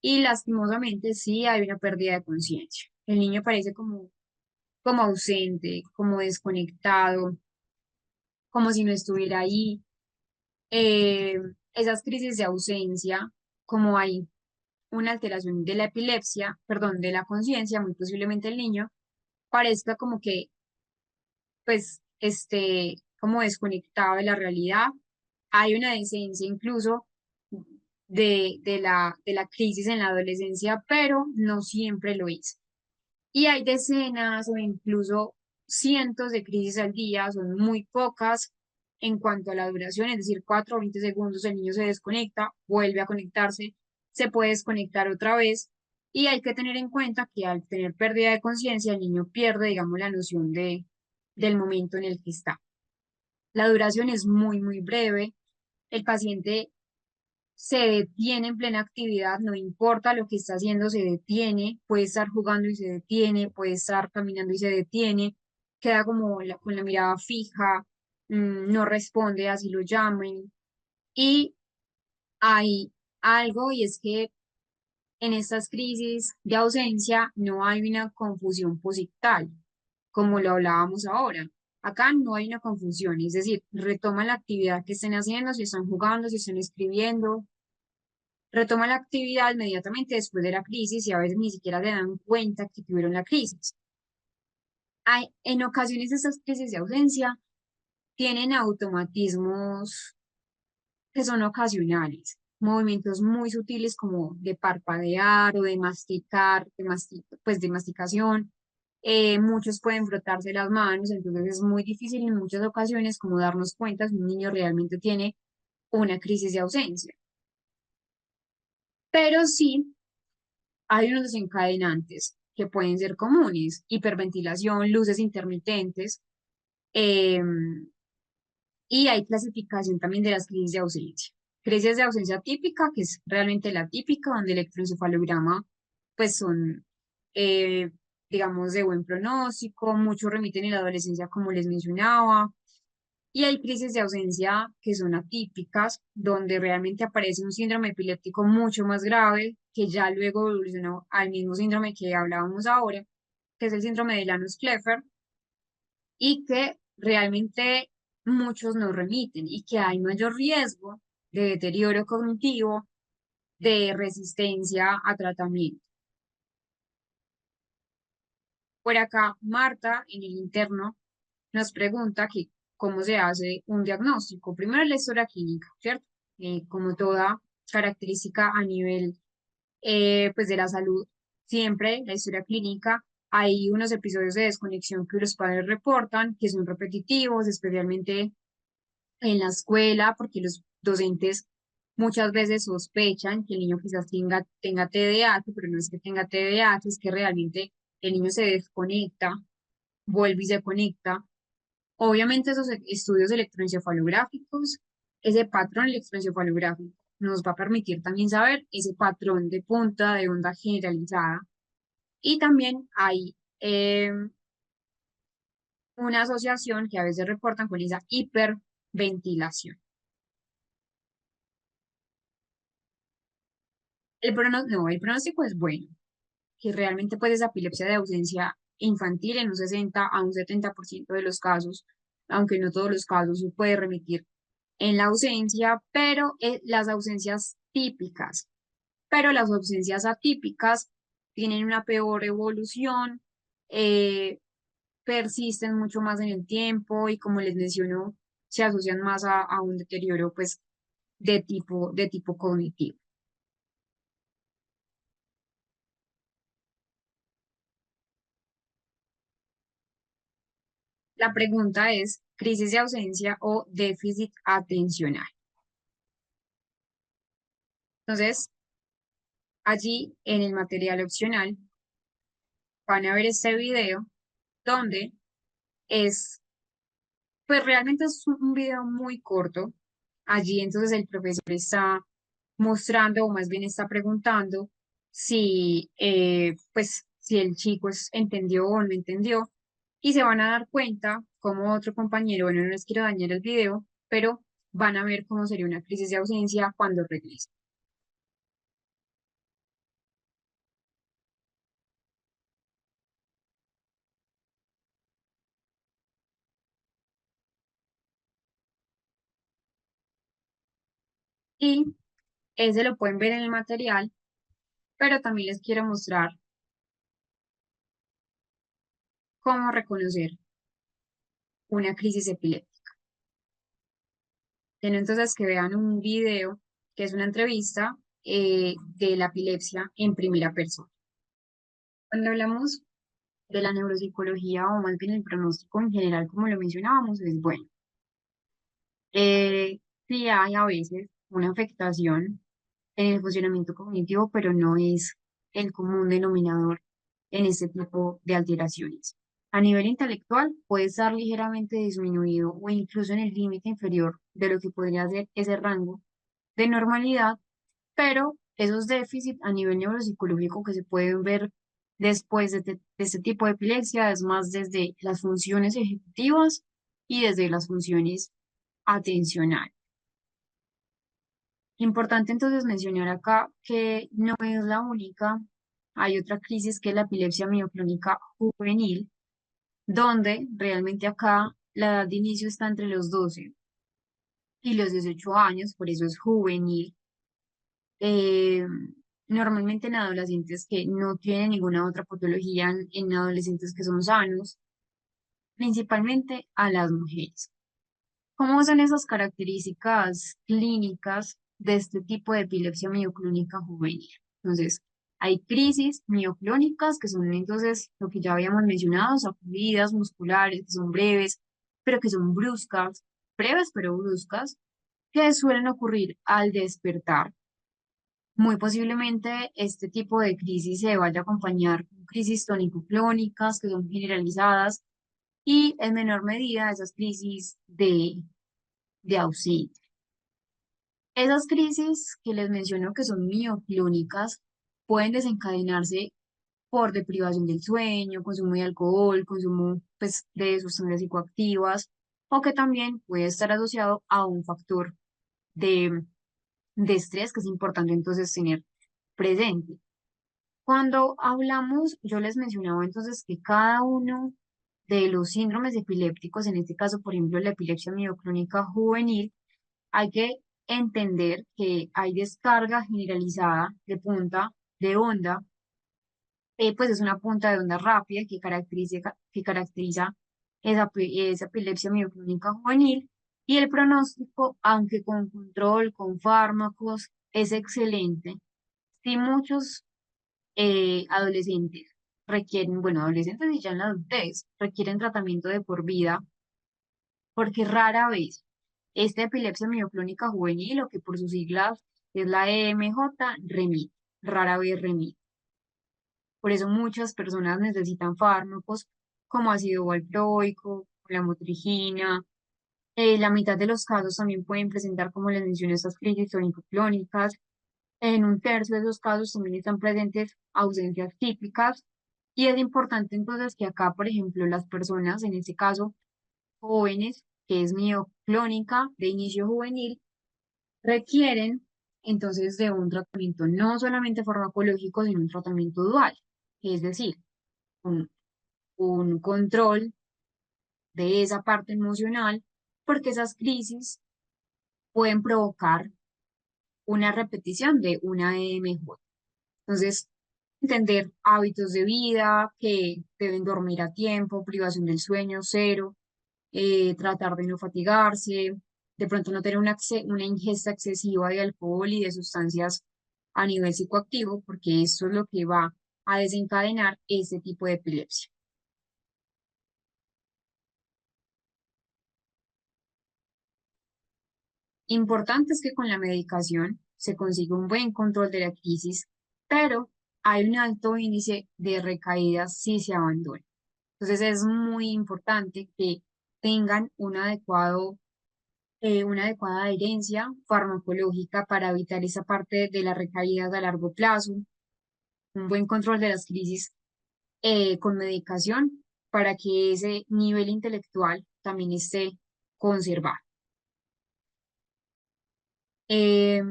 y lastimosamente sí hay una pérdida de conciencia. El niño parece como ausente, como desconectado, como si no estuviera ahí. Eh, Esas crisis de ausencia, como hay una alteración de la epilepsia, perdón, de la conciencia, muy posiblemente el niño parezca como que, pues, como desconectado de la realidad. Hay una decencia incluso de la crisis en la adolescencia, pero no siempre lo es. Y hay decenas o incluso cientos de crisis al día, son muy pocas en cuanto a la duración, es decir, 4 o 20 segundos el niño se desconecta, vuelve a conectarse, se puede desconectar otra vez. Y hay que tener en cuenta que al tener pérdida de conciencia, el niño pierde, digamos, la noción del momento en el que está. La duración es muy, muy breve. El paciente se detiene en plena actividad, no importa lo que está haciendo, se detiene, puede estar jugando y se detiene, puede estar caminando y se detiene, queda como con la mirada fija, no responde así lo llamen. Y hay algo y es que en estas crisis de ausencia no hay una confusión posital, como lo hablábamos ahora. Acá no hay una confusión, es decir, retoman la actividad que estén haciendo, si están jugando, si están escribiendo, retoma la actividad inmediatamente después de la crisis y a veces ni siquiera se dan cuenta que tuvieron la crisis. En ocasiones estas crisis de ausencia tienen automatismos que son ocasionales, movimientos muy sutiles como de parpadear o de masticar, pues de masticación. Muchos pueden frotarse las manos, entonces es muy difícil en muchas ocasiones como darnos cuenta si un niño realmente tiene una crisis de ausencia. Pero sí hay unos desencadenantes que pueden ser comunes: hiperventilación, luces intermitentes, eh, y hay clasificación también de las crisis de ausencia. Crisis de ausencia típica, que es realmente la típica, donde el electroencefalograma, pues son, eh, digamos, de buen pronóstico, muchos remiten en la adolescencia, como les mencionaba, y hay crisis de ausencia que son atípicas, donde realmente aparece un síndrome epiléptico mucho más grave, que ya luego evolucionó al mismo síndrome que hablábamos ahora, que es el síndrome de Lanus-Kleffer, y que realmente muchos no remiten y que hay mayor riesgo de deterioro cognitivo, de resistencia a tratamiento. Por acá, Marta, en el interno, nos pregunta que cómo se hace un diagnóstico. Primero, la historia clínica, ¿cierto? Como toda característica a nivel pues de la salud, siempre la historia clínica, hay unos episodios de desconexión que los padres reportan, que son repetitivos, especialmente en la escuela, porque los docentes muchas veces sospechan que el niño quizás tenga TDAH, pero no es que tenga TDAH, es que realmente el niño se desconecta, vuelve y se conecta. Obviamente esos estudios electroencefalográficos, ese patrón electroencefalográfico nos va a permitir también saber ese patrón de punta de onda generalizada. Y también hay una asociación que a veces reportan con esa hiperventilación. No, el pronóstico es bueno, que realmente pues esa epilepsia de ausencia infantil en un 60 a un 70% de los casos, aunque no todos los casos, se puede remitir en la ausencia, pero las ausencias típicas, pero las ausencias atípicas tienen una peor evolución, eh, persisten mucho más en el tiempo y como les menciono, se asocian más a un deterioro pues de tipo cognitivo. La pregunta es, ¿crisis de ausencia o déficit atencional? Entonces, allí en el material opcional van a ver este video donde es, pues realmente es un video muy corto. Allí entonces el profesor está mostrando o más bien está preguntando si, pues, si el chico entendió o no entendió y se van a dar cuenta como otro compañero, bueno, no les quiero dañar el video, pero van a ver cómo sería una crisis de ausencia cuando regrese. Y ese lo pueden ver en el material, pero también les quiero mostrar cómo reconocer una crisis epiléptica. Tienen entonces que vean un video que es una entrevista de la epilepsia en primera persona. Cuando hablamos de la neuropsicología o más bien el pronóstico en general, como lo mencionábamos, es bueno. Sí hay a veces una afectación en el funcionamiento cognitivo, pero no es el común denominador en este tipo de alteraciones. A nivel intelectual puede estar ligeramente disminuido o incluso en el límite inferior de lo que podría ser ese rango de normalidad, pero esos déficits a nivel neuropsicológico que se pueden ver después de este tipo de epilepsia es más desde las funciones ejecutivas y desde las funciones atencionales. Importante entonces mencionar acá que no es la única, hay otra crisis que es la epilepsia mioclónica juvenil, donde realmente acá la edad de inicio está entre los 12 y los 18 años, por eso es juvenil. eh, Normalmente en adolescentes que no tienen ninguna otra patología, en adolescentes que son sanos, principalmente a las mujeres. ¿Cómo son esas características clínicas de este tipo de epilepsia mioclónica juvenil? Entonces, hay crisis mioclónicas que son entonces lo que ya habíamos mencionado, sacudidas musculares que son breves, pero que son bruscas, breves pero bruscas, que suelen ocurrir al despertar. Muy posiblemente este tipo de crisis se vaya a acompañar con crisis tónico-clónicas que son generalizadas y en menor medida esas crisis de auxilio. Esas crisis que les menciono que son mioclónicas pueden desencadenarse por deprivación del sueño, consumo de alcohol, consumo pues, de sustancias psicoactivas o que también puede estar asociado a un factor de, de estrés que es importante entonces tener presente. Cuando hablamos, yo les mencionaba entonces que cada uno de los síndromes epilépticos, en este caso, por ejemplo, la epilepsia mioclónica juvenil, hay que entender que hay descarga generalizada de punta de onda, pues es una punta de onda rápida que caracteriza esa epilepsia mioclónica juvenil y el pronóstico, aunque con control, con fármacos, es excelente. Si muchos adolescentes requieren, bueno, adolescentes y ya en la adultez, requieren tratamiento de por vida, porque rara vez. Esta epilepsia mioclónica juvenil, o que por sus siglas es la EMJ, remite, rara vez remite. Por eso muchas personas necesitan fármacos como ácido valproico, la motrigina. La mitad de los casos también pueden presentar, como les mencioné, estas crisis tónico-clónicas. En un tercio de esos casos también están presentes ausencias típicas. Y es importante entonces que acá, por ejemplo, las personas, en este caso jóvenes, que es mioclónica de inicio juvenil, requieren entonces de un tratamiento no solamente farmacológico, sino un tratamiento dual, es decir, un, un control de esa parte emocional, porque esas crisis pueden provocar una repetición de una EMJ. Entonces, entender hábitos de vida, que deben dormir a tiempo, privación del sueño, cero, tratar de no fatigarse, de pronto no tener una ingesta excesiva de alcohol y de sustancias a nivel psicoactivo, porque eso es lo que va a desencadenar ese tipo de epilepsia. Importante es que con la medicación se consiga un buen control de la crisis, pero hay un alto índice de recaídas si se abandona. Entonces es muy importante que tengan una adecuada adherencia farmacológica para evitar esa parte de las recaídas a largo plazo, un buen control de las crisis con medicación para que ese nivel intelectual también esté conservado. Eh,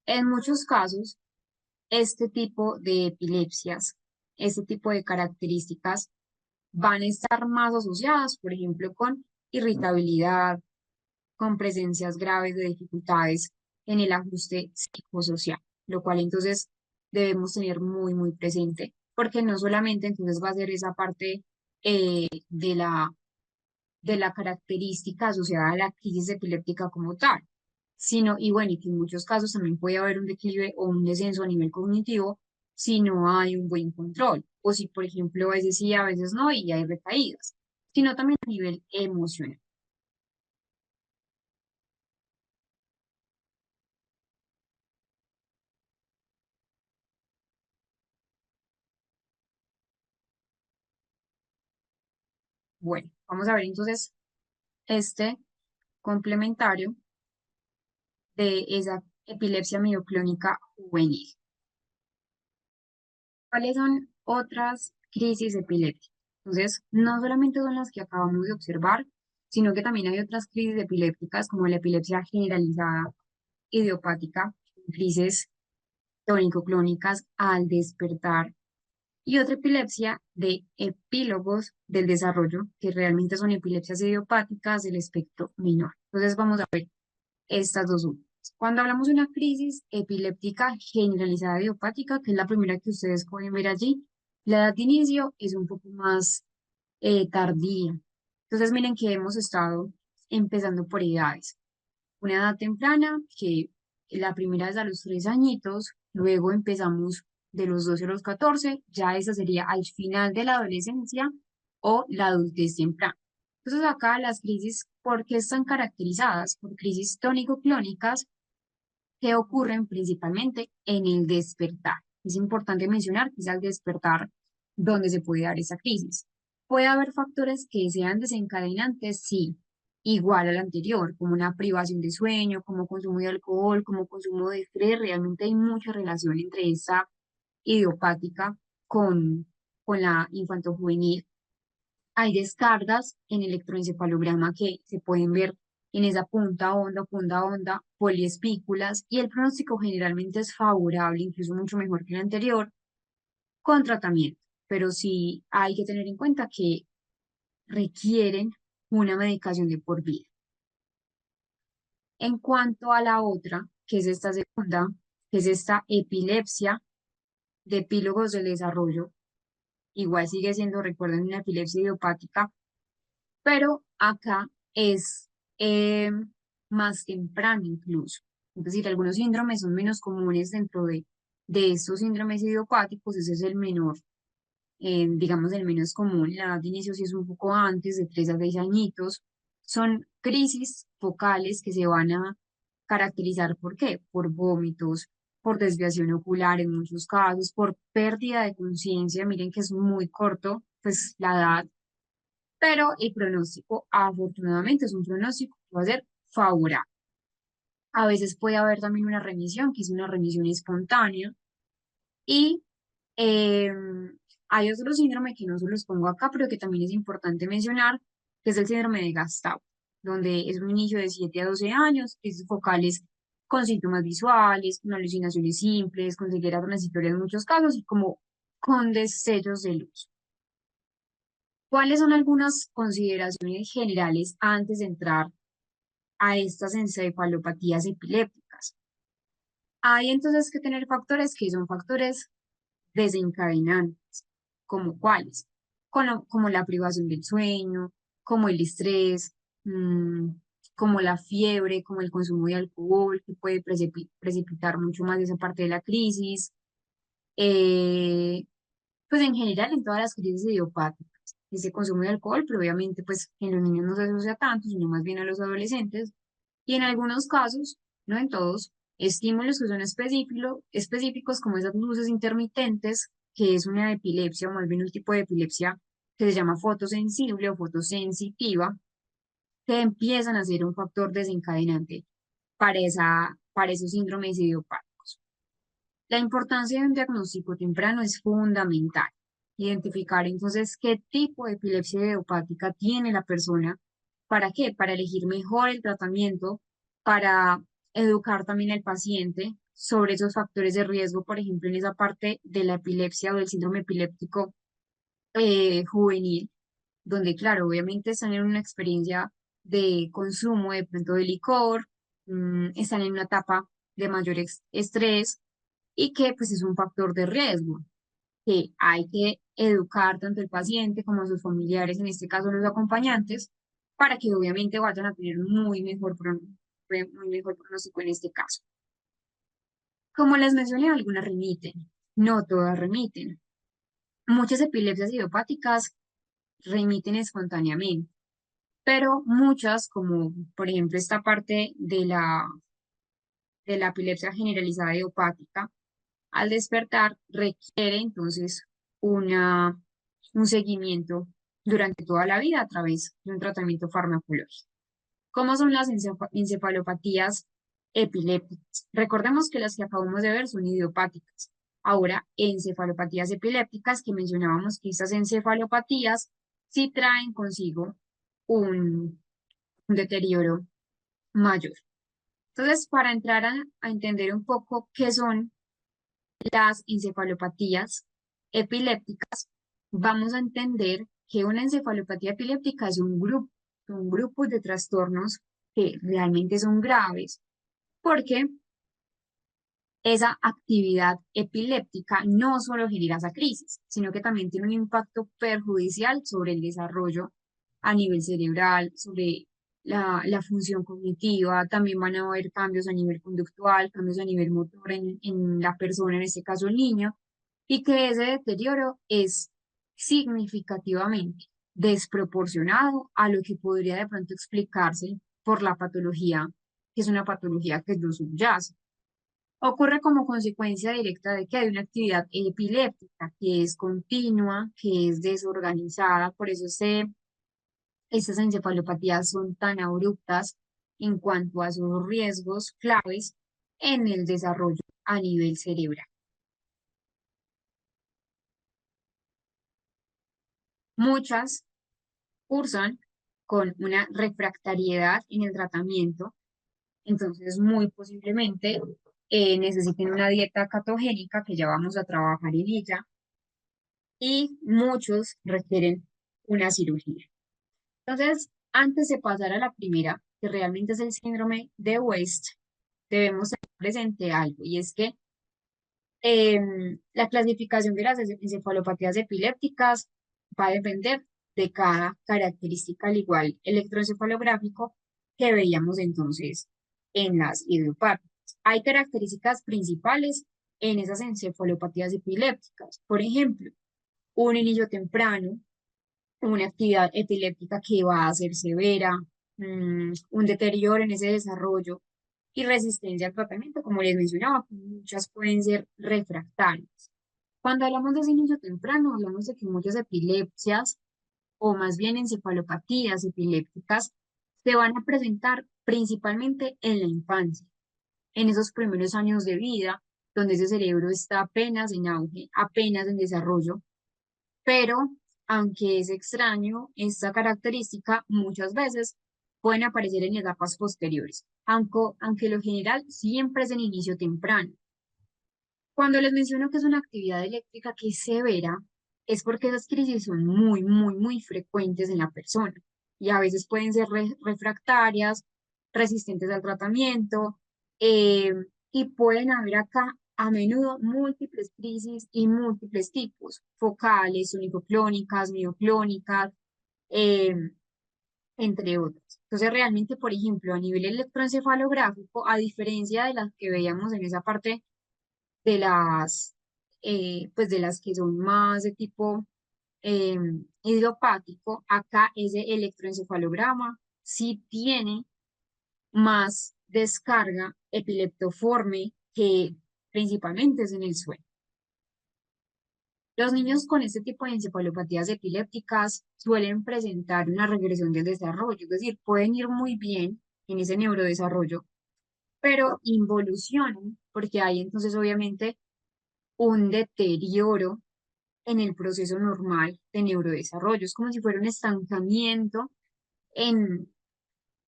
en muchos casos, este tipo de epilepsias, este tipo de características van a estar más asociadas, por ejemplo, con irritabilidad, con presencias graves de dificultades en el ajuste psicosocial, lo cual entonces debemos tener muy, muy presente, porque no solamente entonces va a ser esa parte de la característica asociada a la crisis epiléptica como tal, sino, y bueno, y que en muchos casos también puede haber un declive o un descenso a nivel cognitivo si no hay un buen control, o si, por ejemplo, a veces sí, a veces no, y hay recaídas, sino también a nivel emocional. Bueno, vamos a ver entonces este complementario de esa epilepsia mioclónica juvenil. ¿Cuáles son otras crisis epilépticas? Entonces, no solamente son las que acabamos de observar, sino que también hay otras crisis epilépticas como la epilepsia generalizada idiopática, crisis tónico-clónicas al despertar y otra epilepsia de epílogos del desarrollo, que realmente son epilepsias idiopáticas del espectro menor. Entonces, vamos a ver estas dos últimas. Cuando hablamos de una crisis epiléptica generalizada idiopática, que es la primera que ustedes pueden ver allí, la edad de inicio es un poco más tardía. Entonces, miren que hemos estado empezando por edades. Una edad temprana, que la primera es a los 3 añitos, luego empezamos de los 12 a los 14, ya esa sería al final de la adolescencia o la adultez temprana. Entonces acá las crisis, ¿por qué están caracterizadas? Por crisis tónico-clónicas que ocurren principalmente en el despertar. Es importante mencionar que es al despertar donde se puede dar esa crisis. Puede haber factores que sean desencadenantes, sí, igual al anterior, como una privación de sueño, como consumo de alcohol, como consumo de estrés. Realmente hay mucha relación entre esa idiopática con, con la infantojuvenil. Hay descargas en electroencefalograma que se pueden ver en esa punta onda, poliespículas, y el pronóstico generalmente es favorable, incluso mucho mejor que el anterior, con tratamiento. Pero sí hay que tener en cuenta que requieren una medicación de por vida. En cuanto a la otra, que es esta segunda, que es esta epilepsia de epílogos del desarrollo, igual sigue siendo, recuerden, una epilepsia idiopática, pero acá es eh, más temprano incluso. Es decir, algunos síndromes son menos comunes dentro de estos síndromes idiopáticos, ese es el menor, digamos el menos común, la edad de inicio sí es un poco antes, de 3 a 6 añitos, Son crisis focales que se van a caracterizar ¿por qué? Por vómitos, por desviación ocular en muchos casos, por pérdida de conciencia. Miren que es muy corto, pues la edad, pero el pronóstico afortunadamente es un pronóstico que va a ser favorable. A veces puede haber también una remisión, que es una remisión espontánea, y eh, hay otro síndrome que no se los pongo acá, pero que también es importante mencionar, que es el síndrome de Gastao, donde es un niño de 7 a 12 años, crisis focales con síntomas visuales, con alucinaciones simples, con ceguera transitoria en muchos casos y como con destellos de luz. ¿Cuáles son algunas consideraciones generales antes de entrar a estas encefalopatías epilépticas? Hay entonces que tener factores que son factores desencadenantes, como cuáles, como la privación del sueño, como el estrés, mm, como la fiebre, como el consumo de alcohol, que puede precipitar mucho más esa parte de la crisis. Eh, pues en general en todas las crisis idiopáticas, ese consumo de alcohol, pero obviamente pues en los niños no se asocia tanto, sino más bien a los adolescentes, y en algunos casos, no en todos, estímulos que son específicos como esas luces intermitentes, que es una epilepsia o más bien un tipo de epilepsia que se llama fotosensible o fotosensitiva, que empiezan a ser un factor desencadenante para esos síndromes idiopáticos. La importancia de un diagnóstico temprano es fundamental. Identificar entonces qué tipo de epilepsia idiopática tiene la persona. ¿Para qué? Para elegir mejor el tratamiento, para educar también al paciente sobre esos factores de riesgo, por ejemplo, en esa parte de la epilepsia o del síndrome epiléptico juvenil, donde, claro, obviamente están en una experiencia de consumo de pronto de licor, están en una etapa de mayor estrés y que pues es un factor de riesgo que hay que educar tanto el paciente como sus familiares, en este caso los acompañantes, para que obviamente vayan a tener muy mejor pronóstico en este caso. Como les mencioné, algunas remiten, no todas remiten. Muchas epilepsias idiopáticas remiten espontáneamente, pero muchas, como por ejemplo esta parte de la epilepsia generalizada idiopática, al despertar requiere entonces una, un seguimiento durante toda la vida a través de un tratamiento farmacológico. ¿Cómo son las encefalopatías epilépticas? Recordemos que las que acabamos de ver son idiopáticas. Ahora, encefalopatías epilépticas, que mencionábamos que estas encefalopatías sí traen consigo un deterioro mayor. Entonces, para entrar a entender un poco qué son las encefalopatías epilépticas, vamos a entender que una encefalopatía epiléptica es un grupo de trastornos que realmente son graves, porque esa actividad epiléptica no solo genera esa crisis, sino que también tiene un impacto perjudicial sobre el desarrollo a nivel cerebral, sobre la función cognitiva, también van a haber cambios a nivel conductual, cambios a nivel motor en la persona, en este caso el niño, y que ese deterioro es significativamente desproporcionado a lo que podría de pronto explicarse por la patología, que es una patología que lo subyace. Ocurre como consecuencia directa de que hay una actividad epiléptica que es continua, que es desorganizada, por eso estas encefalopatías son tan abruptas en cuanto a sus riesgos claves en el desarrollo a nivel cerebral. Muchas cursan con una refractariedad en el tratamiento, entonces muy posiblemente necesiten una dieta catogénica que ya vamos a trabajar en ella y muchos requieren una cirugía. Entonces, antes de pasar a la primera, que realmente es el síndrome de West, debemos tener presente algo, y es que la clasificación de las encefalopatías epilépticas va a depender de cada característica, al igual electroencefalográfico que veíamos entonces en las idiopáticas. Hay características principales en esas encefalopatías epilépticas. Por ejemplo, un inicio temprano, una actividad epiléptica que va a ser severa, un deterioro en ese desarrollo y resistencia al tratamiento, como les mencionaba, muchas pueden ser refractarias. Cuando hablamos de ese inicio temprano, hablamos de que muchas epilepsias o más bien encefalopatías epilépticas se van a presentar principalmente en la infancia, en esos primeros años de vida, donde ese cerebro está apenas en auge, apenas en desarrollo, pero aunque es extraño, esta característica muchas veces pueden aparecer en etapas posteriores, aunque lo general siempre es en inicio temprano. Cuando les menciono que es una actividad eléctrica que es severa, es porque esas crisis son muy frecuentes en la persona y a veces pueden ser refractarias, resistentes al tratamiento, eh, y pueden haber acá a menudo múltiples crisis y múltiples tipos, focales, unicoclónicas, mioclónicas, eh, entre otros. Entonces, realmente, por ejemplo, a nivel electroencefalográfico, a diferencia de las que veíamos en esa parte de pues de las que son más de tipo eh, idiopático, acá ese electroencefalograma sí tiene más descarga epileptoforme que principalmente es en el sueño. Los niños con este tipo de encefalopatías epilépticas suelen presentar una regresión del desarrollo, es decir, pueden ir muy bien en ese neurodesarrollo, pero involucionan porque hay entonces obviamente un deterioro en el proceso normal de neurodesarrollo. Es como si fuera un estancamiento en,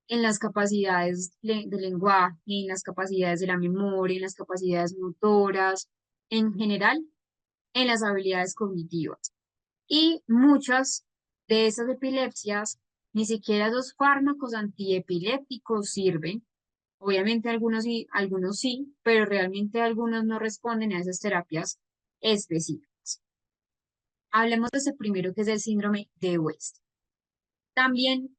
en las capacidades de lenguaje, en las capacidades de la memoria, en las capacidades motoras, en general, en las habilidades cognitivas. Y muchas de esas epilepsias, ni siquiera los fármacos antiepilépticos sirven. Obviamente algunos sí, pero realmente algunos no responden a esas terapias específicas. Hablemos de ese primero que es el síndrome de West. También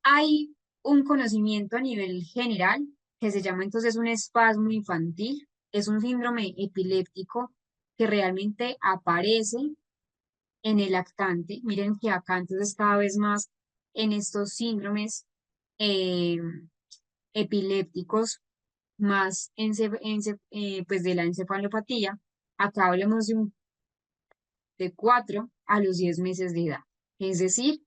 hay un conocimiento a nivel general que se llama entonces un espasmo infantil. Es un síndrome epiléptico que realmente aparece en el lactante. Miren que acá entonces cada vez más en estos síndromes eh, epilépticos más pues de la encefalopatía, acá hablamos de 4 a los 10 meses de edad. Es decir,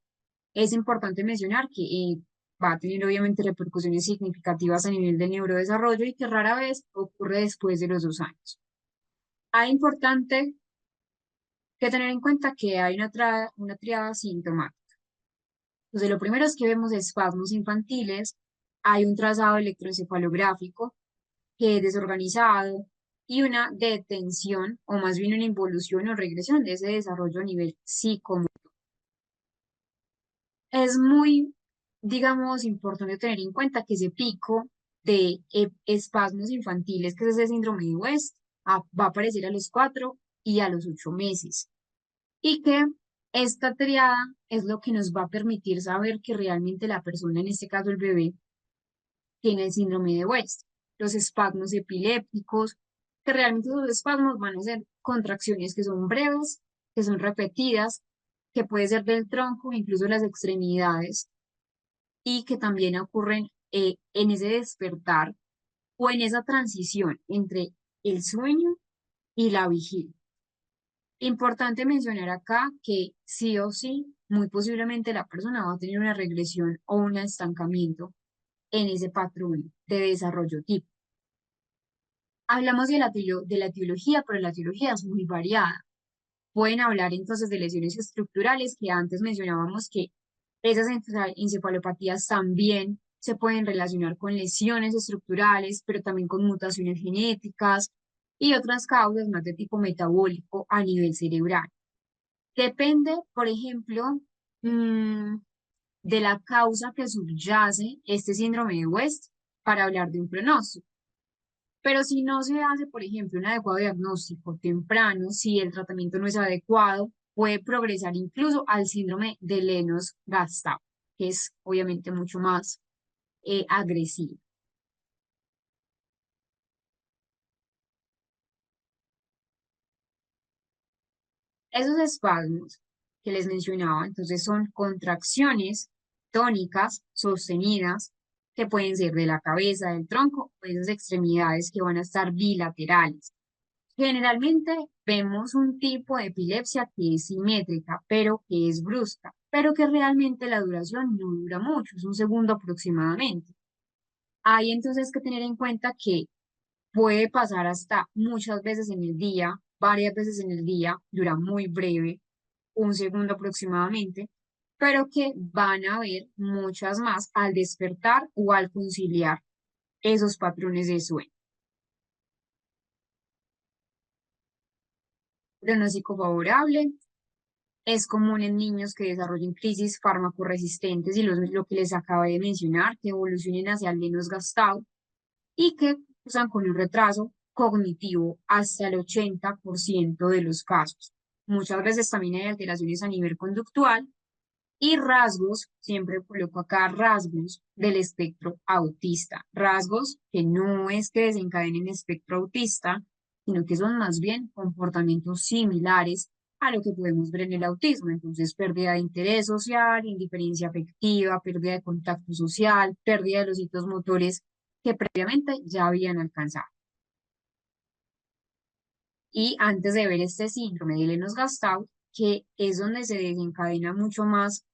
es importante mencionar que va a tener obviamente repercusiones significativas a nivel del neurodesarrollo y que rara vez ocurre después de los 2 años. Es importante que tener en cuenta que hay una triada sintomática. Entonces, lo primero es que vemos espasmos infantiles, hay un trazado electroencefalográfico que es desorganizado y una detención o más bien una involución o regresión de ese desarrollo a nivel psicomotor. Es muy, digamos, importante tener en cuenta que ese pico de espasmos infantiles, que es ese síndrome de West, va a aparecer a los 4 y a los 8 meses. Y que esta triada es lo que nos va a permitir saber que realmente la persona, en este caso el bebé, tiene el síndrome de West. Los espasmos epilépticos, que realmente esos espasmos van a ser contracciones que son breves, que son repetidas, que puede ser del tronco, incluso las extremidades, y que también ocurren en ese despertar o en esa transición entre el sueño y la vigilia. Importante mencionar acá que sí o sí, muy posiblemente la persona va a tener una regresión o un estancamiento en ese patrón de desarrollo tipo. Hablamos de la etiología, pero la etiología es muy variada. Pueden hablar entonces de lesiones estructurales que antes mencionábamos que esas encefalopatías también se pueden relacionar con lesiones estructurales, pero también con mutaciones genéticas y otras causas más de tipo metabólico a nivel cerebral. Depende, por ejemplo, mm, de la causa que subyace este síndrome de West para hablar de un pronóstico. Pero si no se hace, por ejemplo, un adecuado diagnóstico temprano, si el tratamiento no es adecuado, puede progresar incluso al síndrome de Lennox-Gastaut, que es obviamente mucho más agresivo. Esos espasmos que les mencionaba, entonces son contracciones tónicas, sostenidas, que pueden ser de la cabeza, del tronco, o esas extremidades que van a estar bilaterales. Generalmente vemos un tipo de epilepsia que es simétrica, pero que es brusca, pero que realmente la duración no dura mucho, es un segundo aproximadamente. Hay entonces que tener en cuenta que puede pasar hasta muchas veces en el día, varias veces en el día, dura muy breve, un segundo aproximadamente, pero que van a haber muchas más al despertar o al conciliar esos patrones de sueño. Pronóstico favorable. Es común en niños que desarrollen crisis farmacoresistentes y lo que les acabé de mencionar, que evolucionen hacia el menos gastado y que usan con un retraso cognitivo hasta el 80% de los casos. Muchas veces también hay alteraciones a nivel conductual y rasgos, siempre coloco acá rasgos del espectro autista, rasgos que no es que desencadenen espectro autista, sino que son más bien comportamientos similares a lo que podemos ver en el autismo. Entonces, pérdida de interés social, indiferencia afectiva, pérdida de contacto social, pérdida de los hitos motores que previamente ya habían alcanzado. Y antes de ver este síndrome de Lennox-Gastaut, que es donde se desencadena mucho más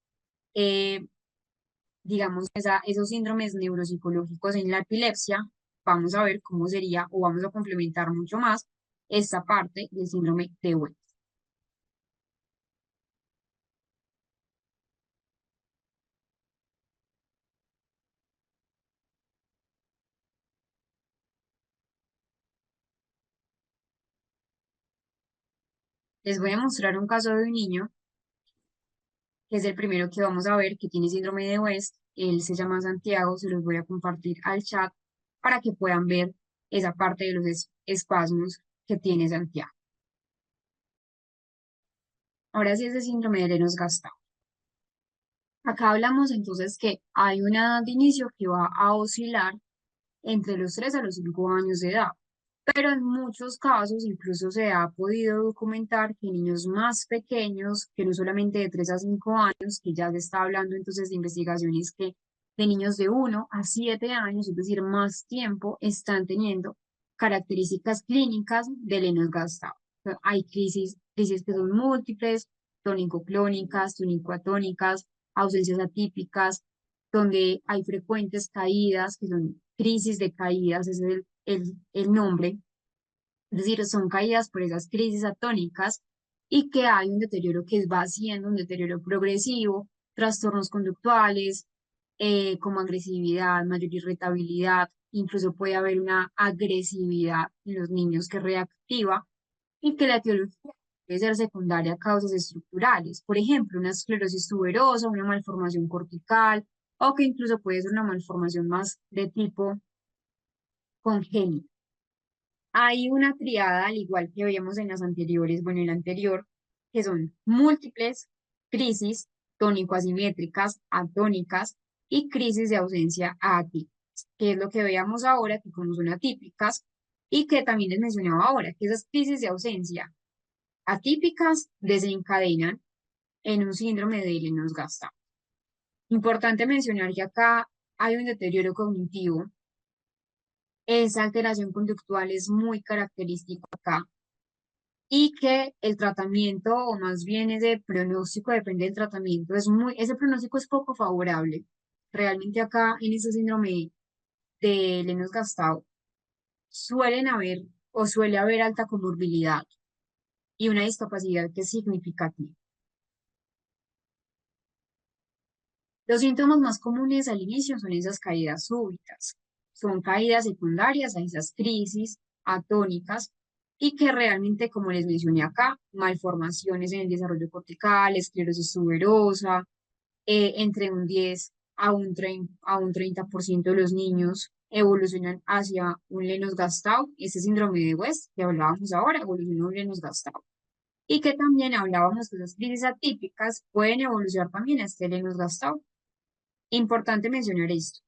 digamos, esos síndromes neuropsicológicos en la epilepsia, vamos a ver cómo sería o vamos a complementar mucho más esta parte del síndrome de West. Les voy a mostrar un caso de un niño, que es el primero que vamos a ver, que tiene síndrome de West. Él se llama Santiago, se los voy a compartir al chat para que puedan ver esa parte de los espasmos que tiene Santiago. Ahora sí es el síndrome de Lennox-Gastaut. Acá hablamos entonces que hay una edad de inicio que va a oscilar entre los 3 a los 5 años de edad. Pero en muchos casos incluso se ha podido documentar que niños más pequeños, que no solamente de 3 a 5 años, que ya se está hablando entonces de investigaciones que de niños de 1 a 7 años, es decir, más tiempo, están teniendo características clínicas de Lennox-Gastaut. Hay crisis que son múltiples, tónico-clónicas, tónico-atónicas, ausencias atípicas, donde hay frecuentes caídas, que son crisis de caídas, ese es el nombre, es decir, son caídas por esas crisis atónicas y que hay un deterioro que va siendo un deterioro progresivo, trastornos conductuales, como agresividad, mayor irritabilidad, incluso puede haber una agresividad en los niños que es reactiva y que la etiología puede ser secundaria a causas estructurales, por ejemplo, una esclerosis tuberosa, una malformación cortical, o que incluso puede ser una malformación más de tipo congénito. Hay una triada, al igual que veíamos en las anteriores, bueno, en la anterior, que son múltiples crisis tónico-asimétricas, atónicas y crisis de ausencia atípicas, que es lo que veíamos ahora, que como son atípicas, y que también les mencionaba ahora, que esas crisis de ausencia atípicas desencadenan en un síndrome de Lennox-Gastaut. Importante mencionar que acá hay un deterioro cognitivo. Esa alteración conductual es muy característico acá y que el tratamiento, o más bien ese pronóstico, depende del tratamiento, ese pronóstico es poco favorable. Realmente acá en ese síndrome de Lennox-Gastaut suelen haber o suele haber alta comorbilidad y una discapacidad que es significativa. Los síntomas más comunes al inicio son esas caídas súbitas. Son caídas secundarias a esas crisis atónicas y que realmente, como les mencioné acá, malformaciones en el desarrollo cortical, esclerosis tuberosa, entre un 10 a un 30% de los niños evolucionan hacia un Lennox-Gastaut, ese síndrome de West que hablábamos ahora, evoluciona a un Lennox-Gastaut. Y que también hablábamos que las crisis atípicas pueden evolucionar también a este Lennox-Gastaut. Importante mencionar esto.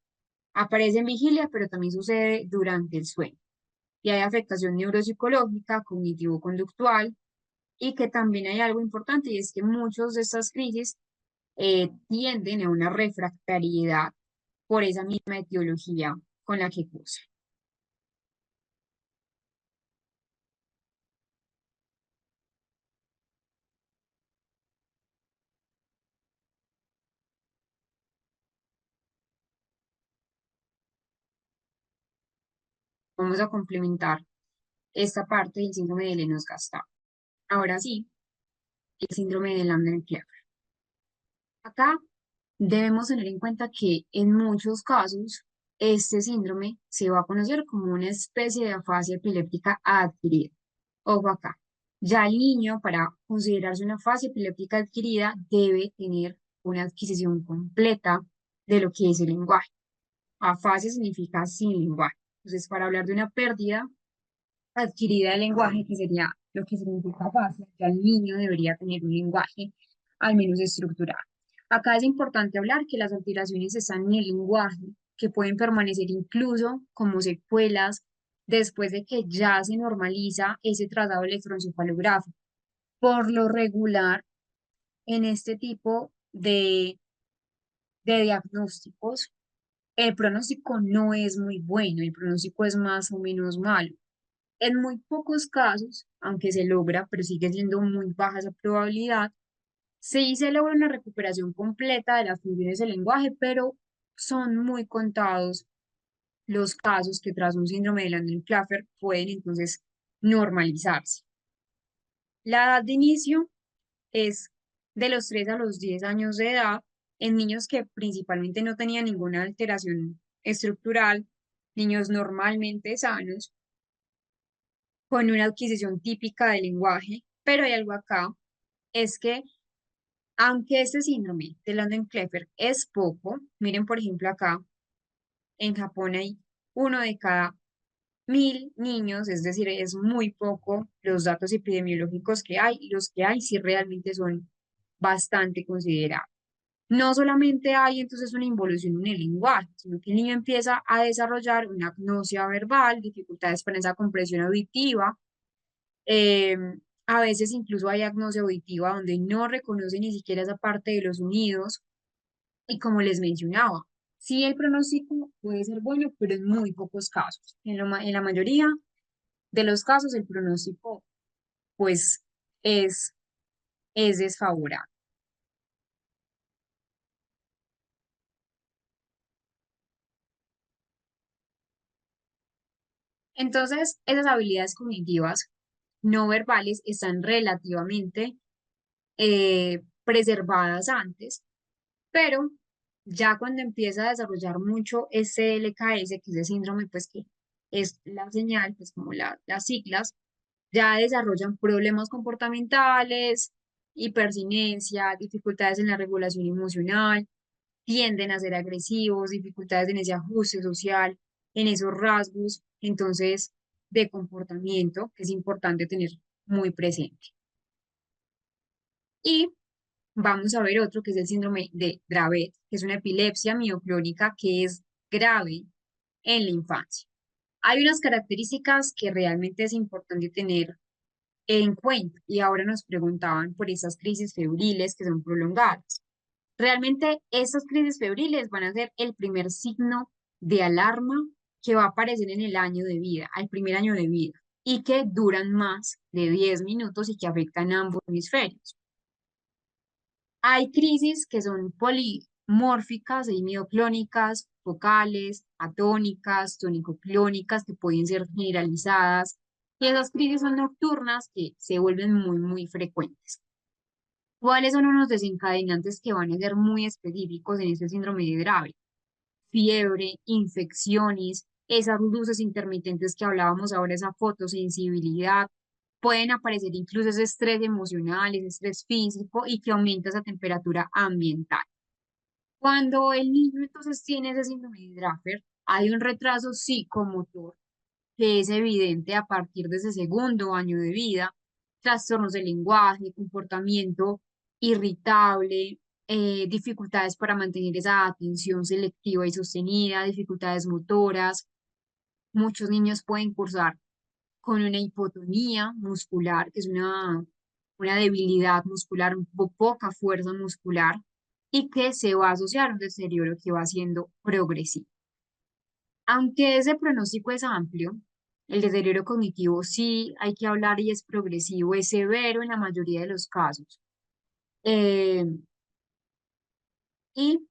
Aparece en vigilia, pero también sucede durante el sueño. Y hay afectación neuropsicológica, cognitivo-conductual, y que también hay algo importante, y es que muchos de estas crisis tienden a una refractariedad por esa misma etiología con la que cursan. Vamos a complementar esta parte del síndrome de Lennox-Gastaut. Ahora sí, el síndrome de Landau-Kleffner. Acá debemos tener en cuenta que en muchos casos este síndrome se va a conocer como una especie de afasia epiléptica adquirida. Ojo acá, ya el niño para considerarse una afasia epiléptica adquirida debe tener una adquisición completa de lo que es el lenguaje. Afasia significa sin lenguaje. Entonces, para hablar de una pérdida adquirida del lenguaje, que sería lo que significa afasia, ya el niño debería tener un lenguaje al menos estructurado. Acá es importante hablar que las alteraciones están en el lenguaje, que pueden permanecer incluso como secuelas después de que ya se normaliza ese trazado electroencefalográfico. Por lo regular, en este tipo de diagnósticos, el pronóstico no es muy bueno, el pronóstico es más o menos malo. En muy pocos casos, aunque se logra, pero sigue siendo muy baja esa probabilidad, sí se logra una recuperación completa de las funciones del lenguaje, pero son muy contados los casos que tras un síndrome de Landau-Kleffner pueden entonces normalizarse. La edad de inicio es de los 3 a los 10 años de edad en niños que principalmente no tenían ninguna alteración estructural, niños normalmente sanos, con una adquisición típica del lenguaje, pero hay algo acá, es que aunque este síndrome de Landau-Kleffner es poco, miren por ejemplo acá, en Japón hay 1 de cada 1000 niños, es decir, es muy poco los datos epidemiológicos que hay, y los que hay sí realmente son bastante considerables. No solamente hay entonces una involución en el lenguaje, sino que el niño empieza a desarrollar una agnosia verbal, dificultades para esa comprensión auditiva, eh, a veces incluso hay agnosia auditiva donde no reconoce ni siquiera esa parte de los sonidos, y como les mencionaba, sí el pronóstico puede ser bueno, pero en muy pocos casos. En la mayoría de los casos el pronóstico pues es, es desfavorable. Entonces, esas habilidades cognitivas no verbales están relativamente preservadas antes, pero ya cuando empieza a desarrollar mucho ese LKS, que es el síndrome, pues que es la señal, pues como las siglas, ya desarrollan problemas comportamentales, hipercinesia, dificultades en la regulación emocional, tienden a ser agresivos, dificultades en ese ajuste social, en esos rasgos, entonces, de comportamiento, que es importante tener muy presente. Y vamos a ver otro que es el síndrome de Dravet, que es una epilepsia mioclónica que es grave en la infancia. Hay unas características que realmente es importante tener en cuenta, y ahora nos preguntaban por esas crisis febriles que son prolongadas. Realmente esas crisis febriles van a ser el primer signo de alarma que va a aparecer en el año de vida, al primer año de vida, y que duran más de 10 minutos y que afectan a ambos hemisferios. Hay crisis que son polimórficas, hay mioclónicas, focales, atónicas, tonicoclónicas, que pueden ser generalizadas, y esas crisis son nocturnas que se vuelven muy frecuentes. ¿Cuáles son unos desencadenantes que van a ser muy específicos en este síndrome de Dravet? Fiebre, infecciones, esas luces intermitentes que hablábamos ahora, esa fotosensibilidad, pueden aparecer incluso ese estrés emocional, ese estrés físico y que aumenta esa temperatura ambiental. Cuando el niño entonces tiene ese síndrome de Dravet, hay un retraso psicomotor que es evidente a partir de ese segundo año de vida, trastornos del lenguaje, comportamiento irritable, dificultades para mantener esa atención selectiva y sostenida, dificultades motoras. Muchos niños pueden cursar con una hipotonía muscular, que es una debilidad muscular, poca fuerza muscular. y que se va a asociar a un deterioro que va siendo progresivo. Aunque ese pronóstico es amplio, el deterioro cognitivo sí hay que hablar y es progresivo, es severo en la mayoría de los casos. Eh, y,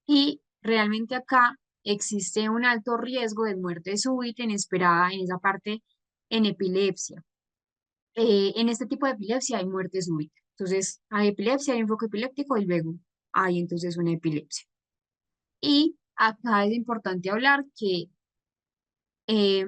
y realmente acá existe un alto riesgo de muerte súbita inesperada en esa parte en epilepsia. En este tipo de epilepsia hay muerte súbita. Entonces, hay epilepsia, hay enfoque epiléptico y luego hay entonces una epilepsia. Y acá es importante hablar que eh,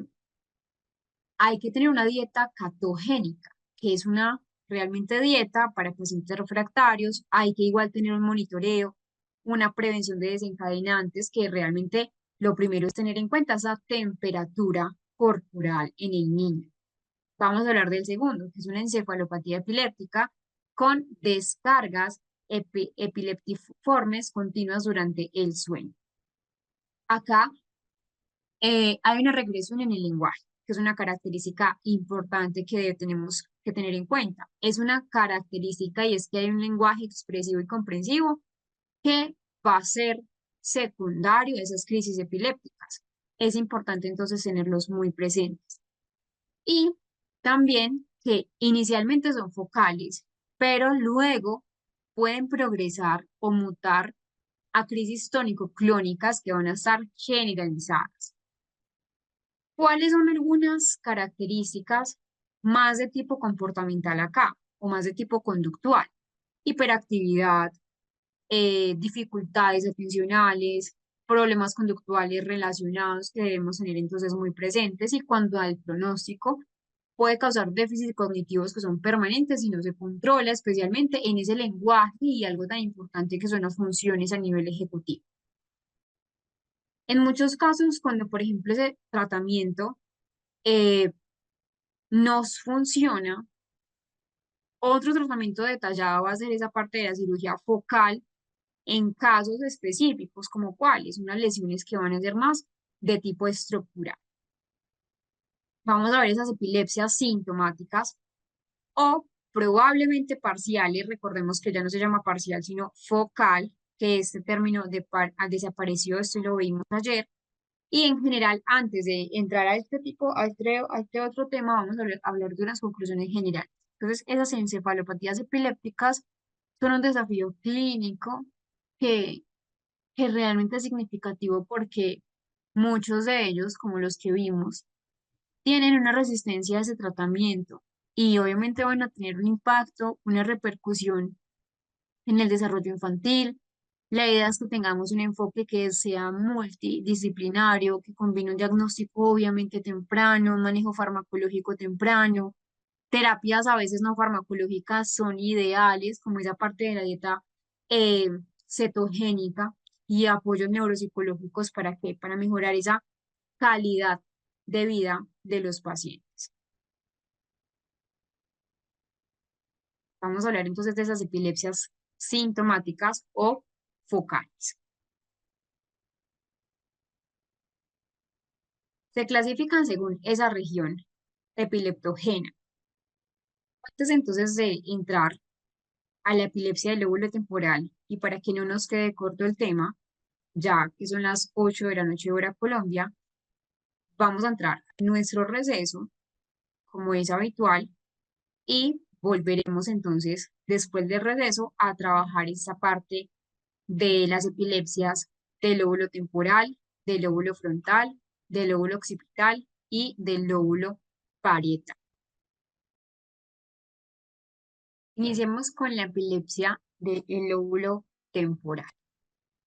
hay que tener una dieta catogénica, que es una realmente dieta para pacientes refractarios. Hay que igual tener un monitoreo, una prevención de desencadenantes, que realmente lo primero es tener en cuenta esa temperatura corporal en el niño. Vamos a hablar del segundo, que es una encefalopatía epiléptica con descargas epileptiformes continuas durante el sueño. Acá hay una regresión en el lenguaje, que es una característica importante que tenemos que tener en cuenta. Es una característica y es que hay un lenguaje expresivo y comprensivo que va a ser secundario a esas crisis epilépticas. Es importante entonces tenerlos muy presentes. Y también que inicialmente son focales, pero luego pueden progresar o mutar a crisis tónico-clónicas que van a estar generalizadas. ¿Cuáles son algunas características más de tipo comportamental acá o más de tipo conductual? Hiperactividad, dificultades atencionales, problemas conductuales relacionados que debemos tener entonces muy presentes y cuando al pronóstico puede causar déficits cognitivos que son permanentes y no se controla, especialmente en ese lenguaje y algo tan importante que son las funciones a nivel ejecutivo. En muchos casos, cuando por ejemplo ese tratamiento eh, nos funciona, otro tratamiento detallado va a ser esa parte de la cirugía focal en casos específicos, como cuáles, unas lesiones que van a ser más de tipo estructural. Vamos a ver esas epilepsias sintomáticas o probablemente parciales. Recordemos que ya no se llama parcial, sino focal, que este término desapareció, esto lo vimos ayer. Y en general, antes de entrar a este tipo, a este otro tema, vamos a hablar de unas conclusiones generales. Entonces, esas encefalopatías epilépticas son un desafío clínico que, que realmente es significativo porque muchos de ellos, como los que vimos, tienen una resistencia a ese tratamiento y obviamente van a tener un impacto, una repercusión en el desarrollo infantil. La idea es que tengamos un enfoque que sea multidisciplinario, que combine un diagnóstico obviamente temprano, un manejo farmacológico temprano. Terapias a veces no farmacológicas son ideales, como esa parte de la dieta eh, cetogénica y apoyos neuropsicológicos para qué, para mejorar esa calidad de vida de los pacientes. Vamos a hablar entonces de esas epilepsias sintomáticas o focales. Se clasifican según esa región epileptogena. Antes entonces de entrar a la epilepsia del lóbulo temporal y para que no nos quede corto el tema, ya que son las 8 de la noche hora Colombia, vamos a entrar en nuestro receso, como es habitual, y volveremos entonces después del receso a trabajar esta parte de las epilepsias del lóbulo temporal, del lóbulo frontal, del lóbulo occipital y del lóbulo parietal. Iniciemos con la epilepsia del lóbulo temporal.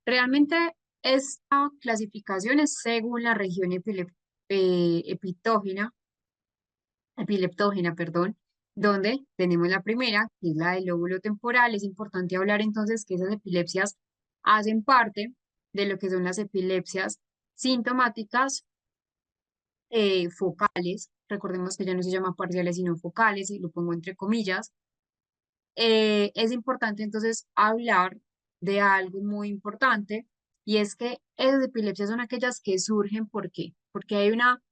Realmente esta clasificación es según la región epileptógena, perdón, donde tenemos la primera, que es la del lóbulo temporal. Es importante hablar entonces que esas epilepsias hacen parte de lo que son las epilepsias sintomáticas focales. Recordemos que ya no se llama parciales, sino focales, y lo pongo entre comillas. Es importante entonces hablar de algo muy importante, y es que esas epilepsias son aquellas que surgen, ¿por qué? Porque hay una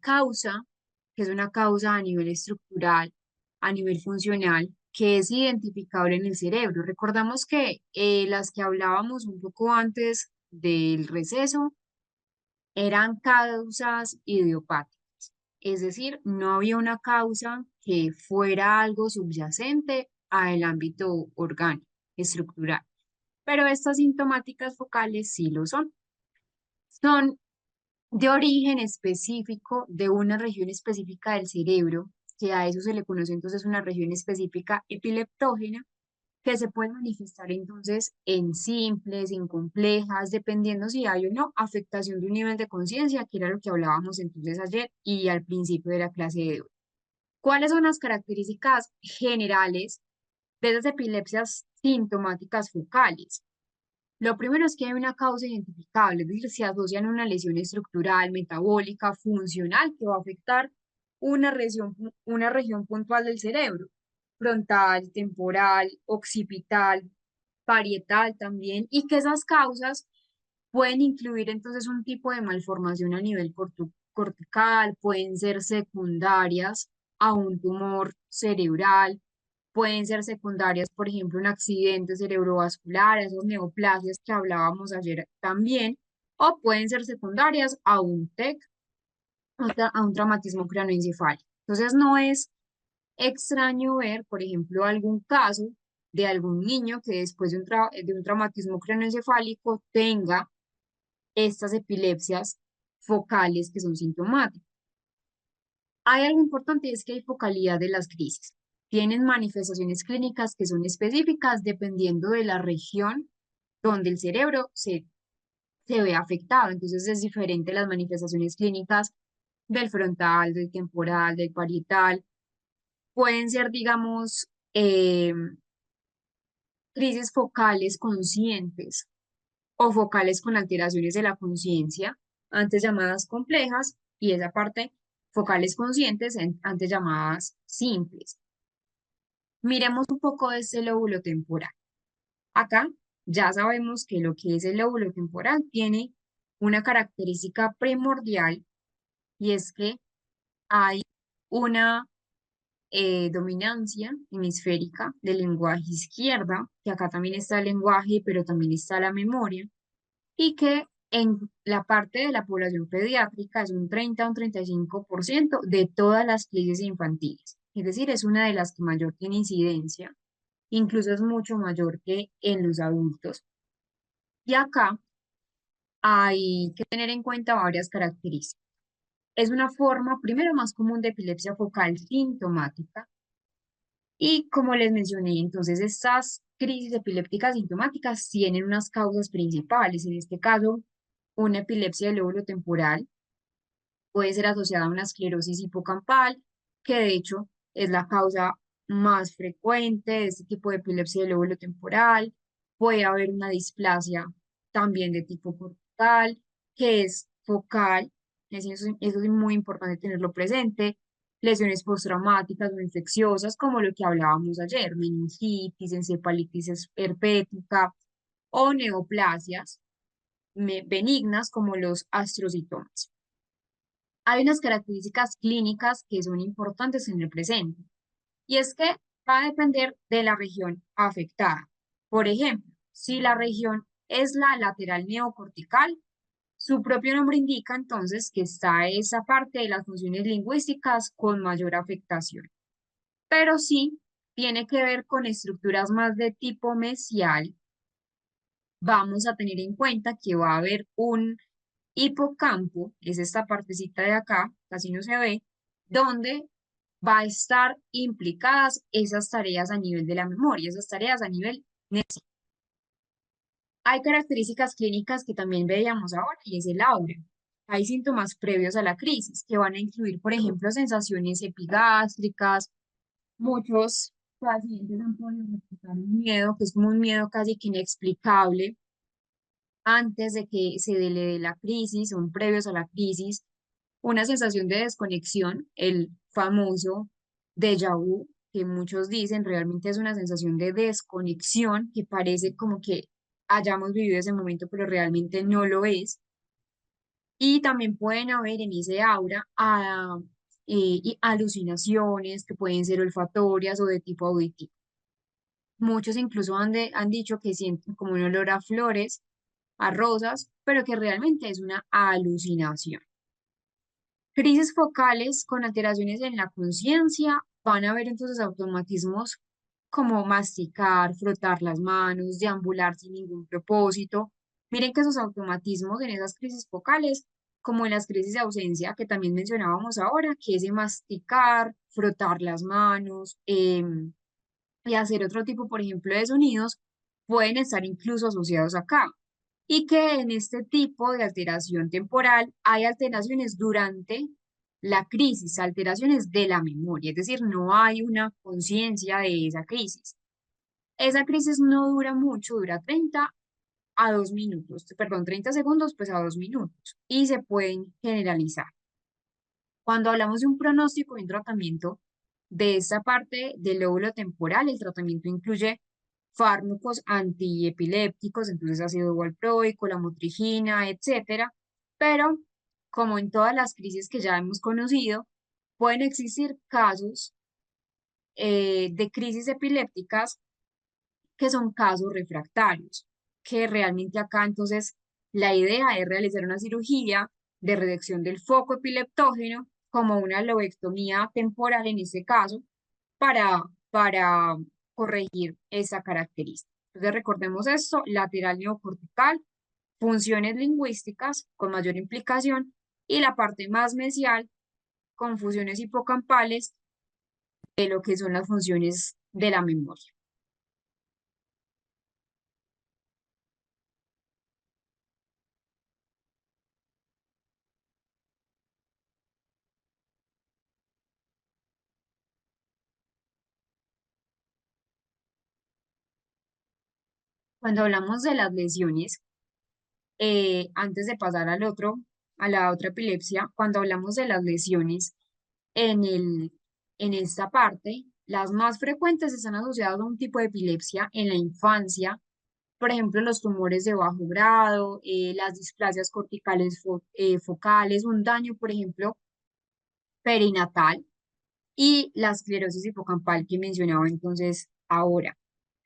causa, que es una causa a nivel estructural, a nivel funcional que es identificable en el cerebro. Recordamos que las que hablábamos un poco antes del receso eran causas idiopáticas, es decir, no había una causa que fuera algo subyacente al ámbito orgánico, estructural. Pero estas sintomáticas focales sí lo son. Son de origen específico de una región específica del cerebro, que a eso se le conoce entonces una región específica epileptógena, que se puede manifestar entonces en simples, en complejas, dependiendo si hay o no afectación de un nivel de conciencia, que era lo que hablábamos entonces ayer y al principio de la clase de hoy. ¿Cuáles son las características generales de esas epilepsias sintomáticas focales? Lo primero es que hay una causa identificable, es decir, se asocian a una lesión estructural, metabólica, funcional que va a afectar una región puntual del cerebro, frontal, temporal, occipital, parietal también, y que esas causas pueden incluir entonces un tipo de malformación a nivel cortical, pueden ser secundarias a un tumor cerebral, pueden ser secundarias, por ejemplo, un accidente cerebrovascular, esas neoplasias que hablábamos ayer también, o pueden ser secundarias a un TEC, a un traumatismo craneoencefálico. Entonces, no es extraño ver, por ejemplo, algún caso de algún niño que después de un traumatismo craneoencefálico tenga estas epilepsias focales que son sintomáticas. Hay algo importante y es que hay focalidad de las crisis. Tienen manifestaciones clínicas que son específicas dependiendo de la región donde el cerebro se ve afectado. Entonces es diferente las manifestaciones clínicas del frontal, del temporal, del parietal. Pueden ser, digamos, crisis focales conscientes o focales con alteraciones de la conciencia, antes llamadas complejas, y esa parte, focales conscientes, antes llamadas simples. Miremos un poco de este lóbulo temporal. Acá ya sabemos que lo que es el lóbulo temporal tiene una característica primordial y es que hay una dominancia hemisférica del lenguaje izquierda, que acá también está el lenguaje, pero también está la memoria, y que en la parte de la población pediátrica es un 30 o un 35% de todas las crisis infantiles. Es decir, es una de las que mayor tiene incidencia, incluso es mucho mayor que en los adultos. Y acá hay que tener en cuenta varias características. Es una forma, primero, más común de epilepsia focal sintomática. Y como les mencioné, entonces estas crisis epilépticas sintomáticas tienen unas causas principales. En este caso, una epilepsia del lóbulo temporal puede ser asociada a una esclerosis hipocampal, que de hecho es la causa más frecuente de este tipo de epilepsia del lóbulo temporal. Puede haber una displasia también de tipo cortical, que es focal. Eso es muy importante tenerlo presente. Lesiones postraumáticas o infecciosas, como lo que hablábamos ayer, meningitis, encefalitis herpética o neoplasias benignas como los astrocitomas. Hay unas características clínicas que son importantes en el presente, y es que va a depender de la región afectada. Por ejemplo, si la región es la lateral neocortical, su propio nombre indica entonces que está esa parte de las funciones lingüísticas con mayor afectación. Pero sí tiene que ver con estructuras más de tipo mesial. Vamos a tener en cuenta que va a haber un hipocampo, es esta partecita de acá, casi no se ve, donde va a estar implicadas esas tareas a nivel de la memoria, esas tareas a nivel neurológico. Hay características clínicas que también veíamos ahora y es el aura. Hay síntomas previos a la crisis que van a incluir, por ejemplo, sensaciones epigástricas. Muchos pacientes han podido reportar un miedo, que es como un miedo casi que inexplicable antes de que se dé la crisis, son previos a la crisis, una sensación de desconexión, el famoso déjà vu, que muchos dicen realmente es una sensación de desconexión que parece como que hayamos vivido ese momento, pero realmente no lo es. Y también pueden haber en ese aura y alucinaciones que pueden ser olfatorias o de tipo auditivo. Muchos incluso han dicho que sienten como un olor a flores, a rosas, pero que realmente es una alucinación. Crisis focales con alteraciones en la conciencia, van a haber entonces automatismos como masticar, frotar las manos, deambular sin ningún propósito. Miren que esos automatismos en esas crisis focales, como en las crisis de ausencia que también mencionábamos ahora, que es de masticar, frotar las manos y hacer otro tipo, por ejemplo, de sonidos, pueden estar incluso asociados acá. Y que en este tipo de alteración temporal hay alteraciones durante la crisis, alteraciones de la memoria, es decir, no hay una conciencia de esa crisis. Esa crisis no dura mucho, dura 30 a 2 minutos, perdón, 30 segundos, pues a 2 minutos, y se pueden generalizar. Cuando hablamos de un pronóstico y un tratamiento de esta parte del lóbulo temporal, el tratamiento incluye fármacos antiepilépticos, entonces ácido valproico, la motrigina, etcétera, pero como en todas las crisis que ya hemos conocido, pueden existir casos de crisis epilépticas que son casos refractarios, que realmente acá entonces la idea es realizar una cirugía de reducción del foco epileptógeno como una lobectomía temporal en este caso para corregir esa característica. Entonces recordemos esto, lateral neocortical, funciones lingüísticas con mayor implicación y la parte más mesial con funciones hipocampales de lo que son las funciones de la memoria. Cuando hablamos de las lesiones, antes de pasar a la otra epilepsia, cuando hablamos de las lesiones en en esta parte, las más frecuentes están asociadas a un tipo de epilepsia en la infancia, por ejemplo, los tumores de bajo grado, las displasias corticales focales, un daño, por ejemplo, perinatal y la esclerosis hipocampal que mencionaba entonces ahora.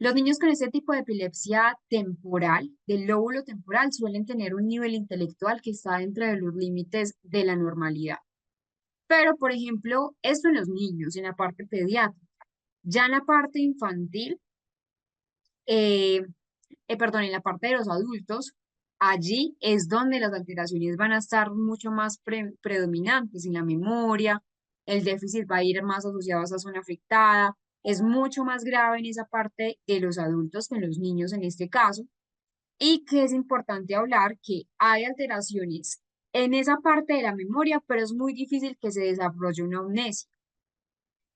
Los niños con este tipo de epilepsia temporal, del lóbulo temporal, suelen tener un nivel intelectual que está dentro de los límites de la normalidad. Pero, por ejemplo, esto en los niños, en la parte pediátrica. Ya en la parte infantil, eh, perdón, en la parte de los adultos, allí es donde las alteraciones van a estar mucho más predominantes en la memoria, el déficit va a ir más asociado a esa zona afectada, es mucho más grave en esa parte de los adultos que en los niños en este caso, y que es importante hablar que hay alteraciones en esa parte de la memoria, pero es muy difícil que se desarrolle una amnesia.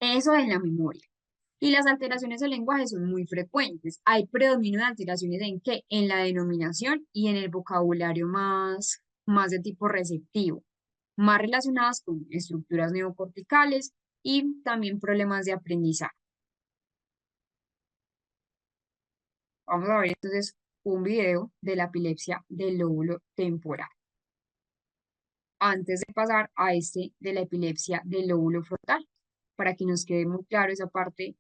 Eso en la memoria. Y las alteraciones del lenguaje son muy frecuentes. Hay predominio de alteraciones en qué? En la denominación y en el vocabulario más de tipo receptivo, más relacionadas con estructuras neocorticales y también problemas de aprendizaje. Vamos a ver entonces un video de la epilepsia del lóbulo temporal. Antes de pasar a este de la epilepsia del lóbulo frontal, para que nos quede muy claro esa parte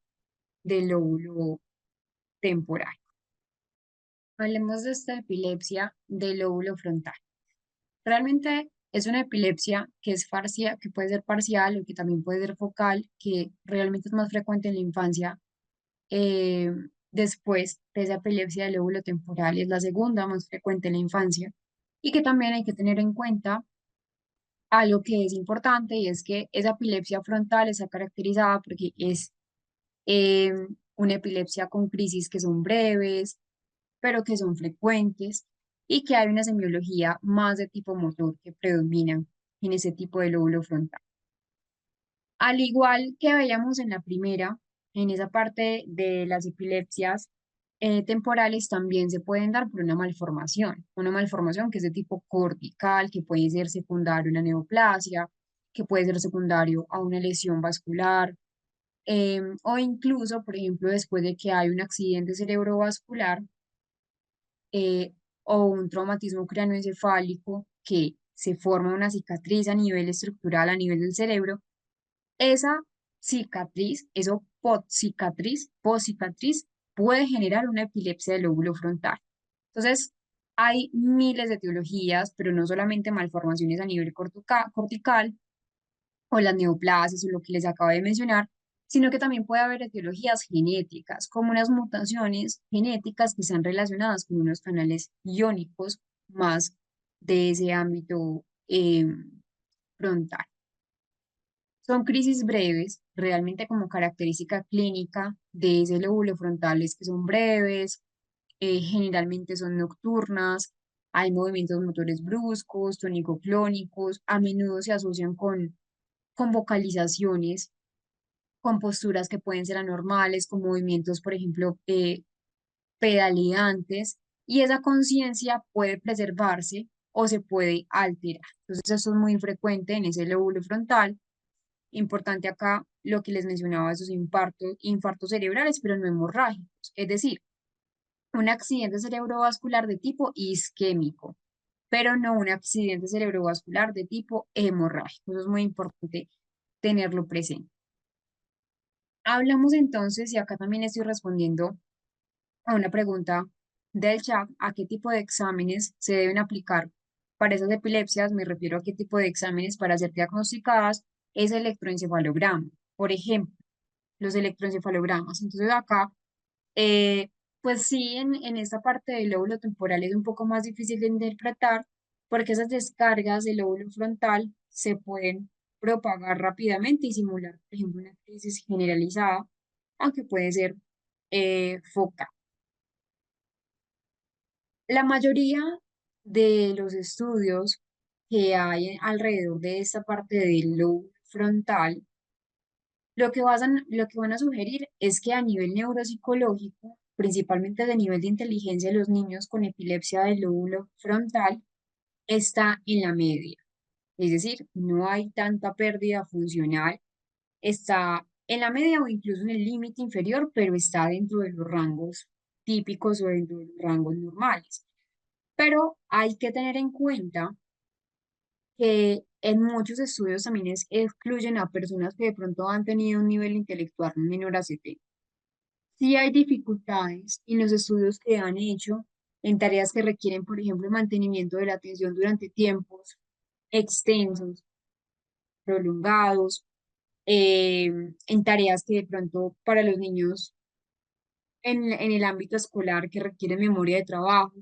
del lóbulo temporal. Hablemos de esta epilepsia del lóbulo frontal. Realmente es una epilepsia que es que puede ser parcial o que también puede ser focal, que realmente es más frecuente en la infancia. eh, Después de esa epilepsia del lóbulo temporal es la segunda más frecuente en la infancia y que también hay que tener en cuenta algo que es importante y es que esa epilepsia frontal está caracterizada porque es eh, una epilepsia con crisis que son breves, pero que son frecuentes y que hay una semiología más de tipo motor que predomina en ese tipo de lóbulo frontal. Al igual que veíamos en la primera, en esa parte de las epilepsias temporales también se pueden dar por una malformación que es de tipo cortical, que puede ser secundario a una neoplasia, que puede ser secundario a una lesión vascular, o incluso, por ejemplo, después de que hay un accidente cerebrovascular, o un traumatismo craneoencefálico que se forma una cicatriz a nivel estructural, a nivel del cerebro, esa cicatriz, eso poscicatriz, puede generar una epilepsia del lóbulo frontal. Entonces, hay miles de etiologías, pero no solamente malformaciones a nivel cortical o las neoplasias o lo que les acabo de mencionar, sino que también puede haber etiologías genéticas, como unas mutaciones genéticas que sean relacionadas con unos canales iónicos más de ese ámbito frontal. Son crisis breves, realmente como característica clínica de ese lóbulo frontal es que son breves, generalmente son nocturnas, hay movimientos motores bruscos, tónico-clónicos, a menudo se asocian con vocalizaciones, con posturas que pueden ser anormales, con movimientos, por ejemplo, pedaleantes, y esa conciencia puede preservarse o se puede alterar. Entonces, eso es muy frecuente en ese lóbulo frontal. Importante acá lo que les mencionaba, esos infartos cerebrales, pero no hemorrágicos, es decir, un accidente cerebrovascular de tipo isquémico, pero no un accidente cerebrovascular de tipo hemorrágico. Eso es muy importante tenerlo presente. Hablamos entonces, y acá también estoy respondiendo a una pregunta del chat, ¿a qué tipo de exámenes se deben aplicar para esas epilepsias? Me refiero a qué tipo de exámenes para ser diagnosticadas es el electroencefalograma. Por ejemplo, los electroencefalogramas. Entonces acá, eh, pues sí, en esta parte del lóbulo temporal es un poco más difícil de interpretar porque esas descargas del lóbulo frontal se pueden propagar rápidamente y simular, por ejemplo, una crisis generalizada, aunque puede ser focal. La mayoría de los estudios que hay alrededor de esta parte del lobo frontal, lo que van a sugerir es que a nivel neuropsicológico, principalmente de nivel de inteligencia de los niños con epilepsia del lóbulo frontal, está en la media. Es decir, no hay tanta pérdida funcional, está en la media o incluso en el límite inferior, pero está dentro de los rangos típicos o dentro de los rangos normales. Pero hay que tener en cuenta que en muchos estudios también excluyen a personas que de pronto han tenido un nivel intelectual menor a 70. Sí hay dificultades en los estudios que han hecho en tareas que requieren, por ejemplo, mantenimiento de la atención durante tiempos extensos, prolongados, en tareas que de pronto para los niños en el ámbito escolar que requieren memoria de trabajo,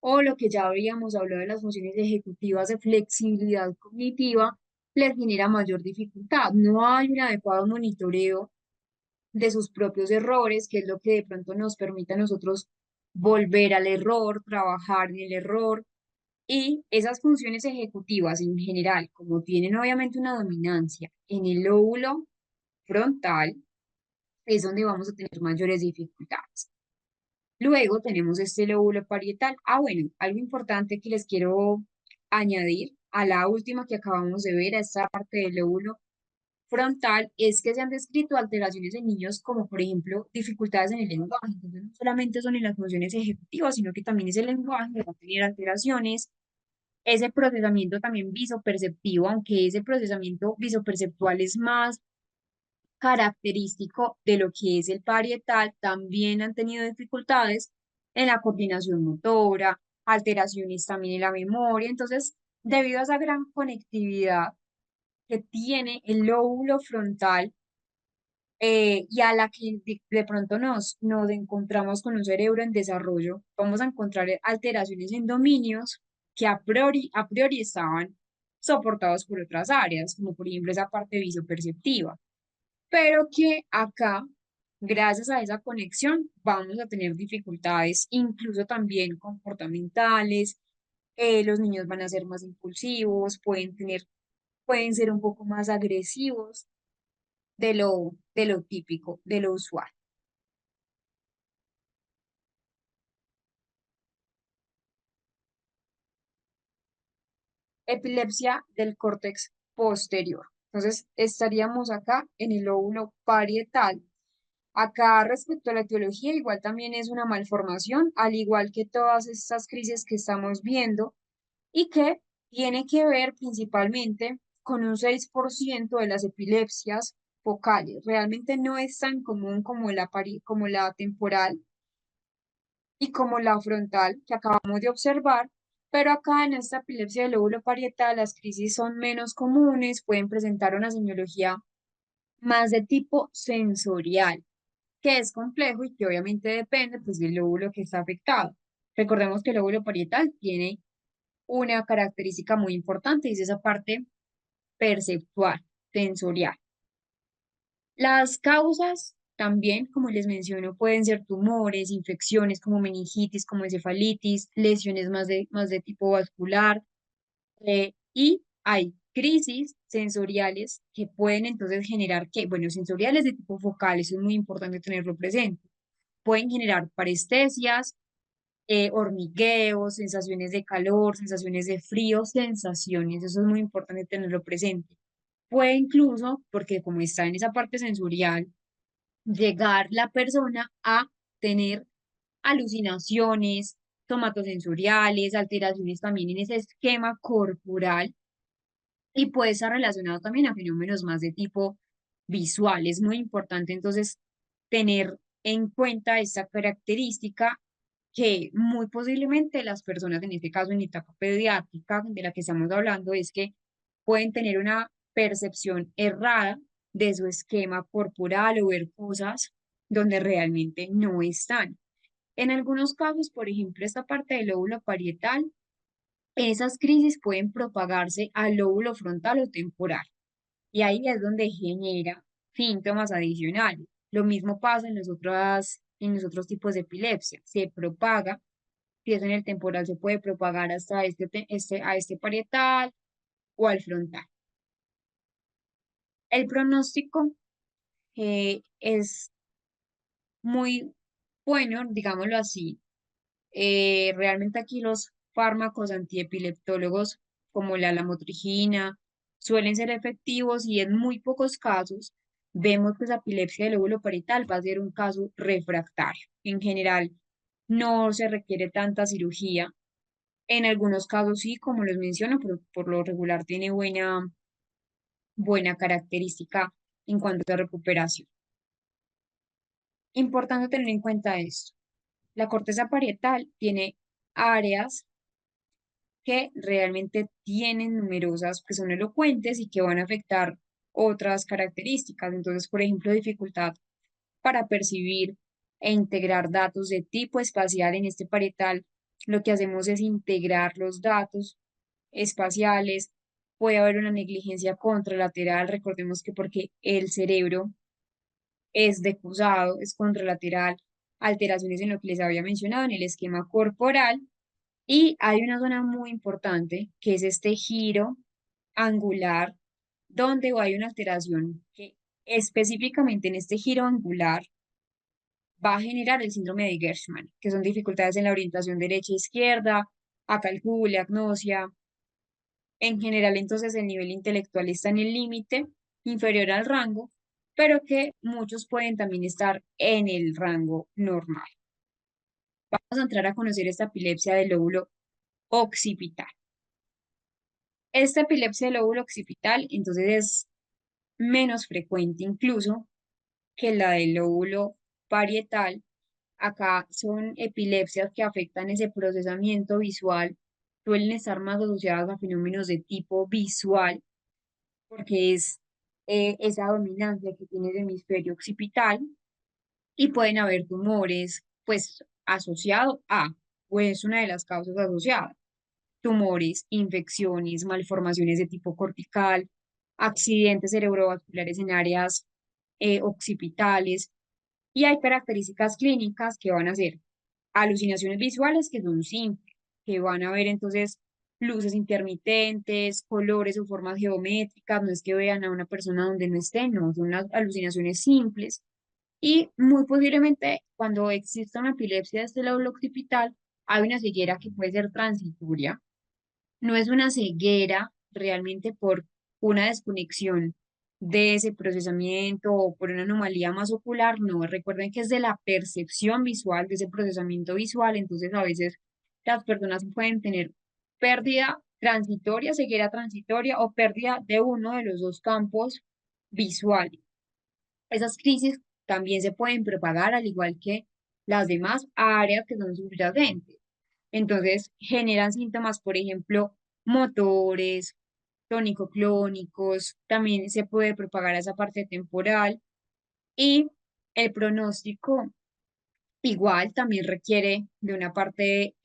o lo que ya habíamos hablado de las funciones ejecutivas de flexibilidad cognitiva, les genera mayor dificultad. No hay un adecuado monitoreo de sus propios errores, que es lo que de pronto nos permite a nosotros volver al error, trabajar en el error. Y esas funciones ejecutivas en general, como tienen obviamente una dominancia en el lóbulo frontal, es donde vamos a tener mayores dificultades. Luego tenemos este lóbulo parietal. Ah, bueno, algo importante que les quiero añadir a la última que acabamos de ver, a esta parte del lóbulo frontal, es que se han descrito alteraciones en niños como, por ejemplo, dificultades en el lenguaje. Entonces, no solamente son en las funciones ejecutivas, sino que también es el lenguaje, va a tener alteraciones. Ese procesamiento también visoperceptivo, aunque ese procesamiento visoperceptual es más característico de lo que es el parietal, también han tenido dificultades en la coordinación motora, alteraciones también en la memoria. Entonces, debido a esa gran conectividad que tiene el lóbulo frontal y a la que de pronto nos encontramos con un cerebro en desarrollo, vamos a encontrar alteraciones en dominios que a priori estaban soportados por otras áreas, como por ejemplo esa parte visoperceptiva, pero que acá, gracias a esa conexión, vamos a tener dificultades, incluso también comportamentales. Los niños van a ser más impulsivos, pueden ser un poco más agresivos de lo típico, de lo usual. Epilepsia del córtex posterior. Entonces, estaríamos acá en el lóbulo parietal. Acá, respecto a la etiología, igual también es una malformación, al igual que todas estas crisis que estamos viendo, y que tiene que ver principalmente con un 6% de las epilepsias focales. Realmente no es tan común como como la temporal y como la frontal que acabamos de observar, pero acá en esta epilepsia del lóbulo parietal las crisis son menos comunes, pueden presentar una semiología más de tipo sensorial, que es complejo y que obviamente depende pues, del lóbulo que está afectado. Recordemos que el lóbulo parietal tiene una característica muy importante y es esa parte perceptual, sensorial. Las causas también, como les menciono, pueden ser tumores, infecciones como meningitis, como encefalitis, lesiones más de tipo vascular, y hay crisis sensoriales que pueden entonces generar que, bueno, sensoriales de tipo focal, eso es muy importante tenerlo presente. Pueden generar parestesias, hormigueos, sensaciones de calor, sensaciones de frío, sensaciones, eso es muy importante tenerlo presente. Puede incluso, porque como está en esa parte sensorial, llegar la persona a tener alucinaciones, somatosensoriales, alteraciones también en ese esquema corporal y puede estar relacionado también a fenómenos más de tipo visual. Es muy importante entonces tener en cuenta esta característica que muy posiblemente las personas, en este caso en etapa pediátrica de la que estamos hablando, es que pueden tener una percepción errada de su esquema corporal o ver cosas donde realmente no están. En algunos casos, por ejemplo, esta parte del lóbulo parietal, esas crisis pueden propagarse al lóbulo frontal o temporal y ahí es donde genera síntomas adicionales. Lo mismo pasa en los otros tipos de epilepsia. Se propaga, si es en el temporal, se puede propagar hasta a este parietal o al frontal. El pronóstico es muy bueno, digámoslo así. Realmente aquí los fármacos antiepileptólogos como la lamotrigina suelen ser efectivos y en muy pocos casos vemos que esa epilepsia del lóbulo parietal va a ser un caso refractario. En general no se requiere tanta cirugía. En algunos casos sí, como les menciono, pero por lo regular tiene buena característica en cuanto a recuperación. Importante tener en cuenta esto. La corteza parietal tiene áreas que realmente tienen numerosas, que son elocuentes y que van a afectar otras características. Entonces, por ejemplo, dificultad para percibir e integrar datos de tipo espacial en este parietal. Lo que hacemos es integrar los datos espaciales. Puede haber una negligencia contralateral. Recordemos que porque el cerebro es decusado, es contralateral, alteraciones en lo que les había mencionado en el esquema corporal y hay una zona muy importante que es este giro angular, donde hay una alteración que específicamente en este giro angular va a generar el síndrome de Gershman, que son dificultades en la orientación derecha-izquierda, acalculia, agnosia. En general, entonces, el nivel intelectual está en el límite inferior al rango, pero que muchos pueden también estar en el rango normal. Vamos a entrar a conocer esta epilepsia del lóbulo occipital. Esta epilepsia del lóbulo occipital, entonces, es menos frecuente incluso que la del lóbulo parietal. Acá son epilepsias que afectan ese procesamiento visual, suelen estar más asociadas a fenómenos de tipo visual, porque es esa dominancia que tiene el hemisferio occipital, y pueden haber tumores, pues, asociado a, o es una de las causas asociadas tumores, infecciones, malformaciones de tipo cortical, accidentes cerebrovasculares en áreas occipitales y hay características clínicas que van a ser alucinaciones visuales que son simples, que van a ver entonces luces intermitentes, colores o formas geométricas, no es que vean a una persona donde no esté, no, son unas alucinaciones simples y muy posiblemente cuando exista una epilepsia de este lóbulo occipital hay una ceguera que puede ser transitoria, no es una ceguera realmente por una desconexión de ese procesamiento o por una anomalía más ocular, no, recuerden que es de la percepción visual, de ese procesamiento visual, entonces a veces las personas pueden tener pérdida ceguera transitoria o pérdida de uno de los dos campos visuales. Esas crisis también se pueden propagar al igual que las demás áreas que son subyacentes. Entonces, generan síntomas, por ejemplo, motores, tónico-clónicos, también se puede propagar a esa parte temporal y el pronóstico igual también requiere de una parte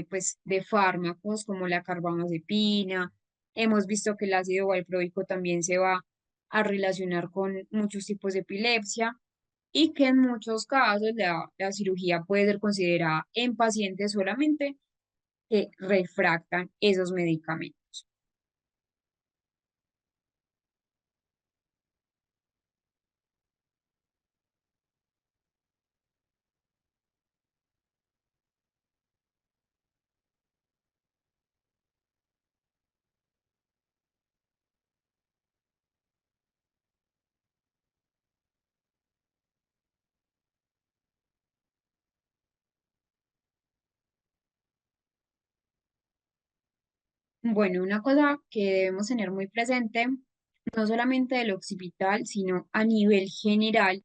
pues de fármacos como la carbamazepina. Hemos visto que el ácido valproico también se va a relacionar con muchos tipos de epilepsia y que en muchos casos la cirugía puede ser considerada en pacientes solamente que refractan esos medicamentos. Bueno, una cosa que debemos tener muy presente, no solamente del occipital, sino a nivel general,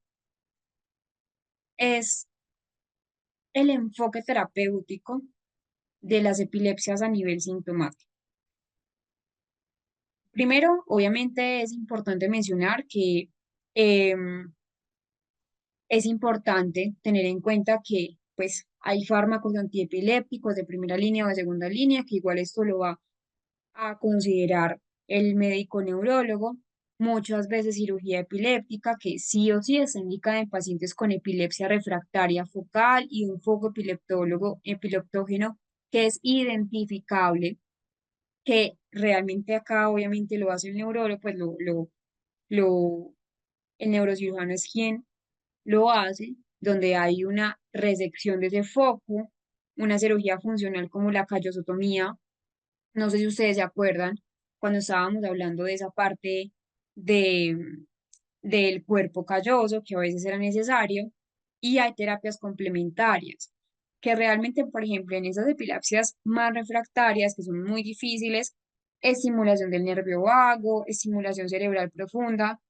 es el enfoque terapéutico de las epilepsias a nivel sintomático. Primero, obviamente es importante mencionar que em, es importante tener en cuenta que pues hay fármacos antiepilépticos de primera línea o de segunda línea, que igual esto lo va a considerar el médico neurólogo. Muchas veces cirugía epiléptica, que sí o sí está indicada en pacientes con epilepsia refractaria focal y un foco epileptógeno que es identificable, que realmente acá obviamente lo hace el neurólogo, pues lo, el neurocirujano es quien lo hace, donde hay una resección de ese foco, una cirugía funcional como la callosotomía. No sé si ustedes se acuerdan cuando estábamos hablando de esa parte de, del cuerpo calloso, que a veces era necesario, y hay terapias complementarias, que realmente, por ejemplo, en esas epilepsias más refractarias, que son muy difíciles, estimulación del nervio vago, estimulación cerebral profunda,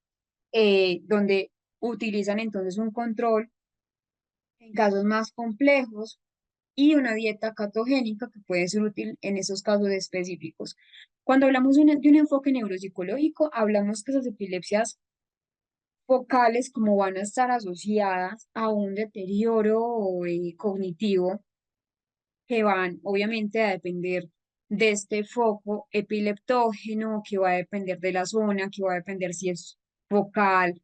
donde utilizan entonces un control en casos más complejos y una dieta catogénica que puede ser útil en esos casos específicos. Cuando hablamos de un enfoque neuropsicológico, hablamos que esas epilepsias focales, como van a estar asociadas a un deterioro cognitivo, que van obviamente a depender de este foco epileptógeno, que va a depender de la zona, que va a depender si es focal,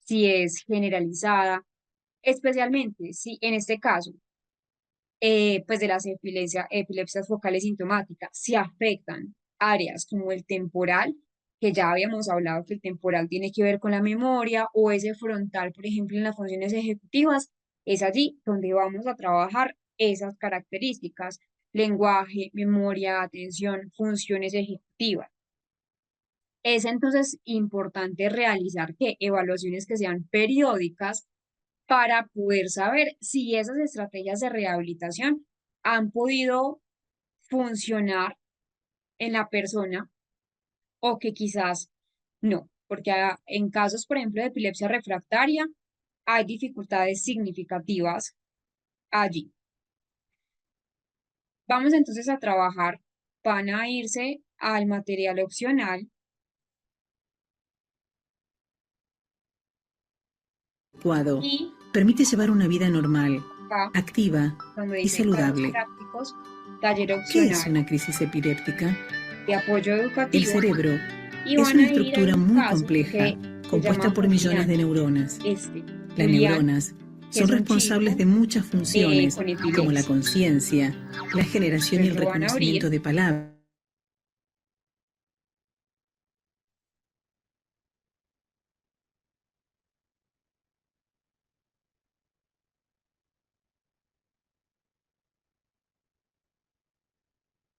si es generalizada, especialmente si en este caso pues de las epilepsias focales sintomáticas, se afectan áreas como el temporal, que ya habíamos hablado que el temporal tiene que ver con la memoria, o ese frontal, por ejemplo, en las funciones ejecutivas, es allí donde vamos a trabajar esas características, lenguaje, memoria, atención, funciones ejecutivas. Es entonces importante realizar que evaluaciones que sean periódicas para poder saber si esas estrategias de rehabilitación han podido funcionar en la persona o que quizás no, porque en casos, por ejemplo, de epilepsia refractaria, hay dificultades significativas allí. Vamos entonces a trabajar, van a irse al material opcional Adecuado. y Permite llevar una vida normal, acá, activa donde y dice casos saludable. prácticos, taller ¿Qué es opcional una crisis epiléptica? de apoyo El educativo cerebro y es van una a ir a estructura un muy caso compleja, que se compuesta llama por millones de Julián, neuronas. Las Julián, neuronas que son es un responsables chico de muchas funciones, con como la epilepsia. conciencia, la generación y Entonces el lo van a abrir. reconocimiento de palabras.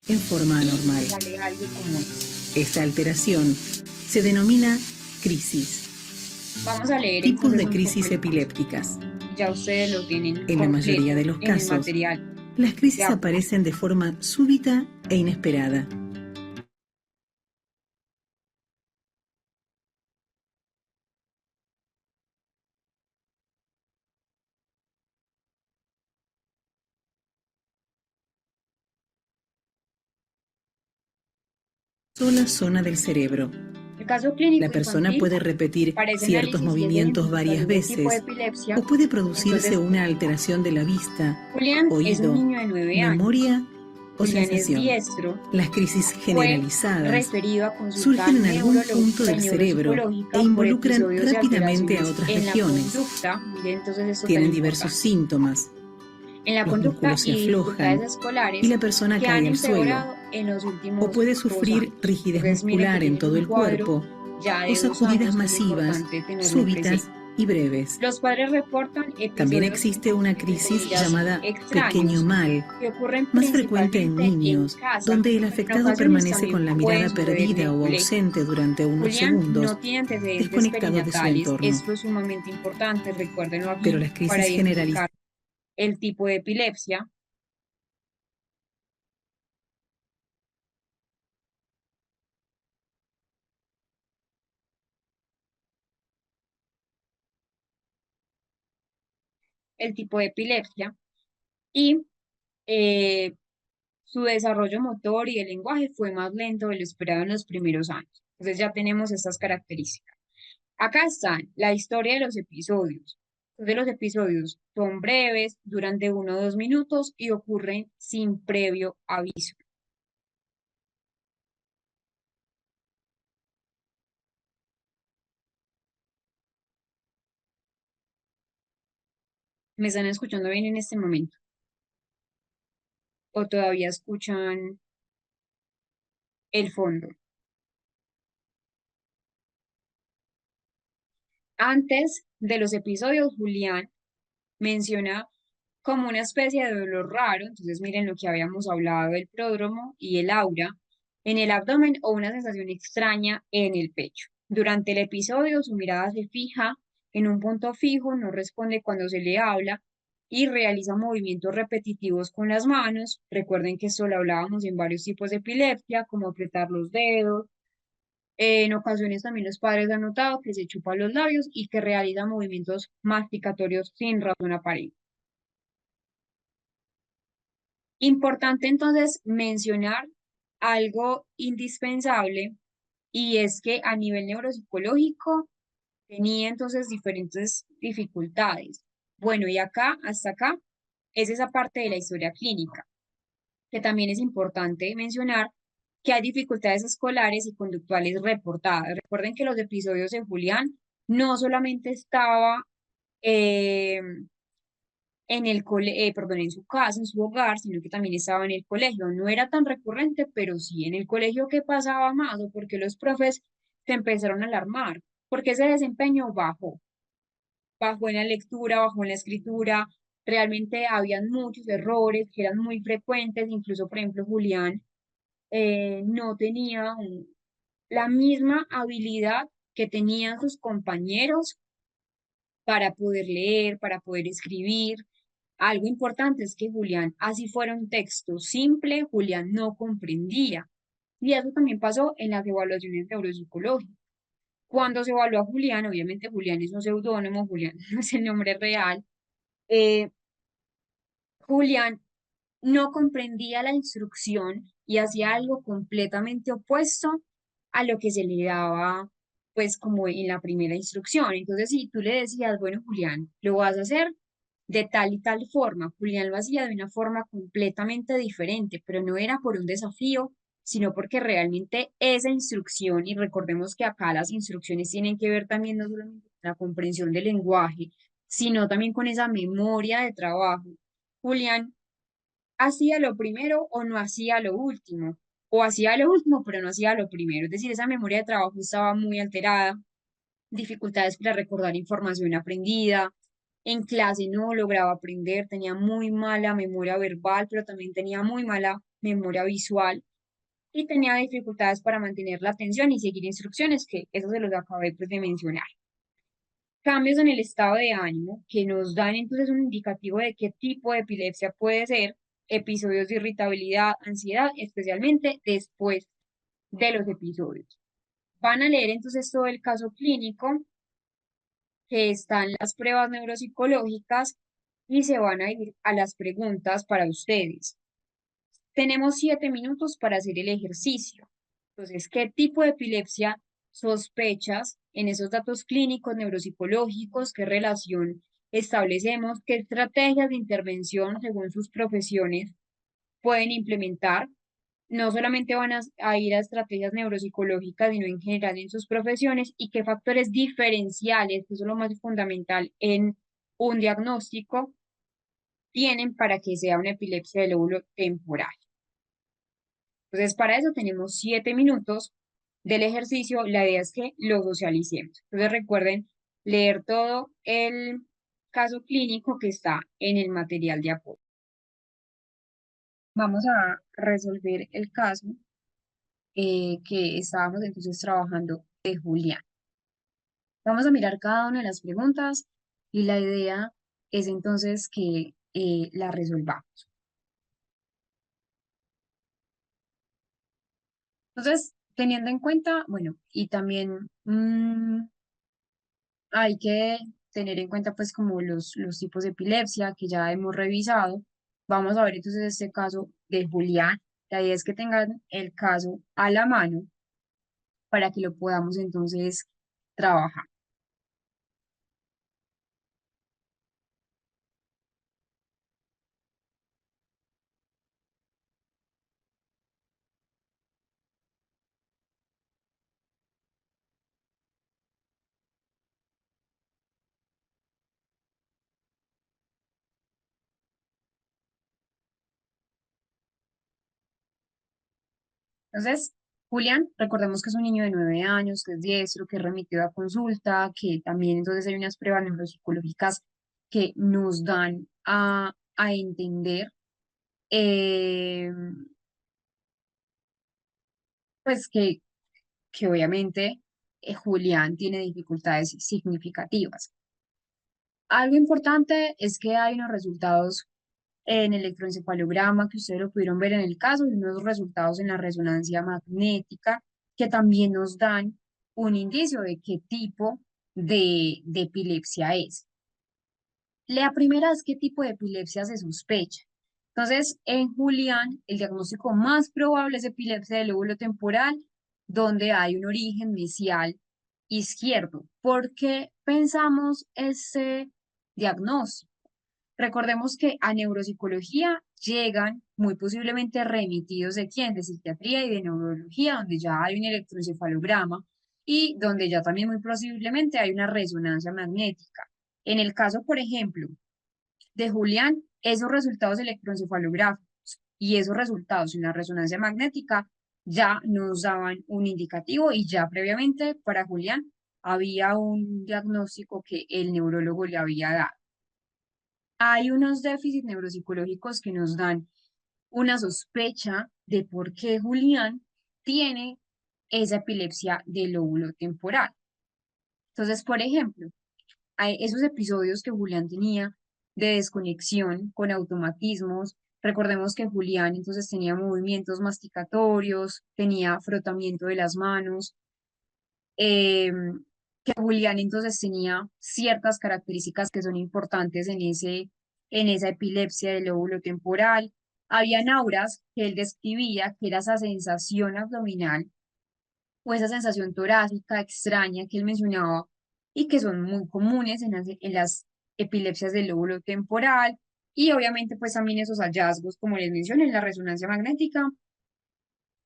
En forma Y anormal. sale algo como esto. Esta alteración se denomina crisis. Vamos a leer Tipos entonces de un poco crisis el caso. epilépticas. Ya ustedes lo tienen En la mayoría de completo los en el casos, material las de crisis apoyo. aparecen de forma súbita e inesperada. sola zona del cerebro. El caso clínico La persona infantil, puede repetir para ese ciertos análisis y esa movimientos varias identificación del tipo de veces epilepsia, o puede producirse entonces una alteración de la vista, Julián es un oído, niño de 9 años. memoria o Julián es sensación. diestro. Las crisis Fue generalizadas referido a consulta surgen en algún punto neurológica y del cerebro e neuropsicológica por involucran episodios de rápidamente a alteraciones otras en la regiones. conducta. Miren, entonces esto tan Tienen diversos importante. síntomas. En la Los conducta músculos se y dificultades aflojan y escolares la persona que cae han al suelo, empeorado en los o últimos puede 2 años. sufrir rigidez Entonces miren que muscular en tienen todo un el cuadro cuerpo ya o de 2 años sacudidas que es masivas, importante tenerlo súbitas presente. y breves. Los padres reportan También episodios, existe una entre crisis comillas, llamada pequeño extraños, mal, que ocurren más frecuente en principalmente en niños, casa, donde el pero en afectado ocasiones permanece también con la pueden mirada suceder en perdida el o colegio. ausente durante unos Julián segundos, no tiene antecedentes desconectado de su perinatales, entorno. esto es sumamente importante, recuérdenlo Pero aquí las crisis para generalizadas identificar el tipo de epilepsia. El tipo de epilepsia y eh, su desarrollo motor y el lenguaje fue más lento de lo esperado en los primeros años. Entonces ya tenemos estas características. Acá están la historia de los episodios. Entonces los episodios son breves, duran de 1 o 2 minutos y ocurren sin previo aviso. ¿Me están escuchando bien en este momento? ¿O todavía escuchan el fondo? Antes de los episodios, Julián menciona como una especie de dolor raro, entonces miren lo que habíamos hablado del pródromo y el aura, en el abdomen o una sensación extraña en el pecho. Durante el episodio, su mirada se fija en un punto fijo, no responde cuando se le habla y realiza movimientos repetitivos con las manos. Recuerden que esto lo hablábamos en varios tipos de epilepsia, como apretar los dedos. En ocasiones también los padres han notado que se chupa los labios y que realiza movimientos masticatorios sin razón aparente. Importante entonces mencionar algo indispensable y es que a nivel neuropsicológico tenía entonces diferentes dificultades. Bueno, y acá, hasta acá, es esa parte de la historia clínica, que también es importante mencionar que hay dificultades escolares y conductuales reportadas. Recuerden que los episodios de Julián no solamente estaba eh, perdón, en su casa, en su hogar, sino que también estaba en el colegio. No era tan recurrente, pero sí en el colegio que pasaba más, o porque los profes se empezaron a alarmar, porque ese desempeño bajó en la lectura, bajó en la escritura, realmente habían muchos errores que eran muy frecuentes, incluso, por ejemplo, Julián no tenía la misma habilidad que tenían sus compañeros para poder leer, para poder escribir. Algo importante es que Julián, así fuera un texto simple, Julián no comprendía. Y eso también pasó en las evaluaciones neuropsicológicas. Cuando se evaluó a Julián, obviamente Julián es un seudónimo, Julián no es el nombre real, eh, Julián no comprendía la instrucción y hacía algo completamente opuesto a lo que se le daba, pues como en la primera instrucción. Entonces, si tú le decías, bueno, Julián, lo vas a hacer de tal y tal forma, Julián lo hacía de una forma completamente diferente, pero no era por un desafío, sino porque realmente esa instrucción, y recordemos que acá las instrucciones tienen que ver también no solamente con la comprensión del lenguaje, sino también con esa memoria de trabajo. Julián hacía lo primero o no hacía lo último, o hacía lo último pero no hacía lo primero. Es decir, esa memoria de trabajo estaba muy alterada, dificultades para recordar información aprendida, en clase no lograba aprender, tenía muy mala memoria verbal, pero también tenía muy mala memoria visual y tenía dificultades para mantener la atención y seguir instrucciones, que eso se los acabé pues, de mencionar. Cambios en el estado de ánimo que nos dan entonces un indicativo de qué tipo de epilepsia puede ser, episodios de irritabilidad, ansiedad, especialmente después de los episodios. Van a leer entonces todo el caso clínico, que están las pruebas neuropsicológicas y se van a ir a las preguntas para ustedes. Tenemos 7 minutos para hacer el ejercicio. Entonces, ¿qué tipo de epilepsia sospechas en esos datos clínicos, neuropsicológicos? ¿Qué relación establecemos? ¿Qué estrategias de intervención según sus profesiones pueden implementar? No solamente van a ir a estrategias neuropsicológicas, sino en general en sus profesiones, y qué factores diferenciales, que eso es lo más fundamental en un diagnóstico, tienen para que sea una epilepsia del lóbulo temporal. Entonces, para eso tenemos 7 minutos del ejercicio. La idea es que lo socialicemos. Entonces, recuerden leer todo el caso clínico que está en el material de apoyo. Vamos a resolver el caso que estábamos entonces trabajando de Julián. Vamos a mirar cada una de las preguntas y la idea es entonces que la resolvamos. Entonces, teniendo en cuenta, bueno, y también hay que tener en cuenta pues como los tipos de epilepsia que ya hemos revisado. Vamos a ver entonces este caso de Julián. La idea es que tengan el caso a la mano para que lo podamos entonces trabajar. Entonces, Julián, recordemos que es un niño de 9 años, que es diestro, que es remitido a consulta, que también entonces hay unas pruebas neuropsicológicas que nos dan a entender, eh, pues que obviamente Julián tiene dificultades significativas. Algo importante es que hay unos resultados en el electroencefalograma que ustedes lo pudieron ver en el caso y unos resultados en la resonancia magnética que también nos dan un indicio de qué tipo de epilepsia es. La primera es qué tipo de epilepsia se sospecha. Entonces, en Julián, el diagnóstico más probable es epilepsia del lóbulo temporal, donde hay un origen mesial izquierdo. ¿Por qué pensamos ese diagnóstico? Recordemos que a neuropsicología llegan muy posiblemente remitidos de quién, de psiquiatría y de neurología, donde ya hay un electroencefalograma y donde ya también muy posiblemente hay una resonancia magnética. En el caso, por ejemplo, de Julián, esos resultados electroencefalográficos y esos resultados en la resonancia magnética ya nos daban un indicativo y ya previamente para Julián había un diagnóstico que el neurólogo le había dado. Hay unos déficits neuropsicológicos que nos dan una sospecha de por qué Julián tiene esa epilepsia del lóbulo temporal. Entonces, por ejemplo, hay esos episodios que Julián tenía de desconexión con automatismos. Recordemos que Julián entonces tenía movimientos masticatorios, tenía frotamiento de las manos, eh, que Julián entonces tenía ciertas características que son importantes en esa epilepsia del lóbulo temporal. Habían auras que él describía, que era esa sensación abdominal o esa sensación torácica extraña que él mencionaba y que son muy comunes en las epilepsias del lóbulo temporal. Y obviamente pues también esos hallazgos, como les mencioné, en la resonancia magnética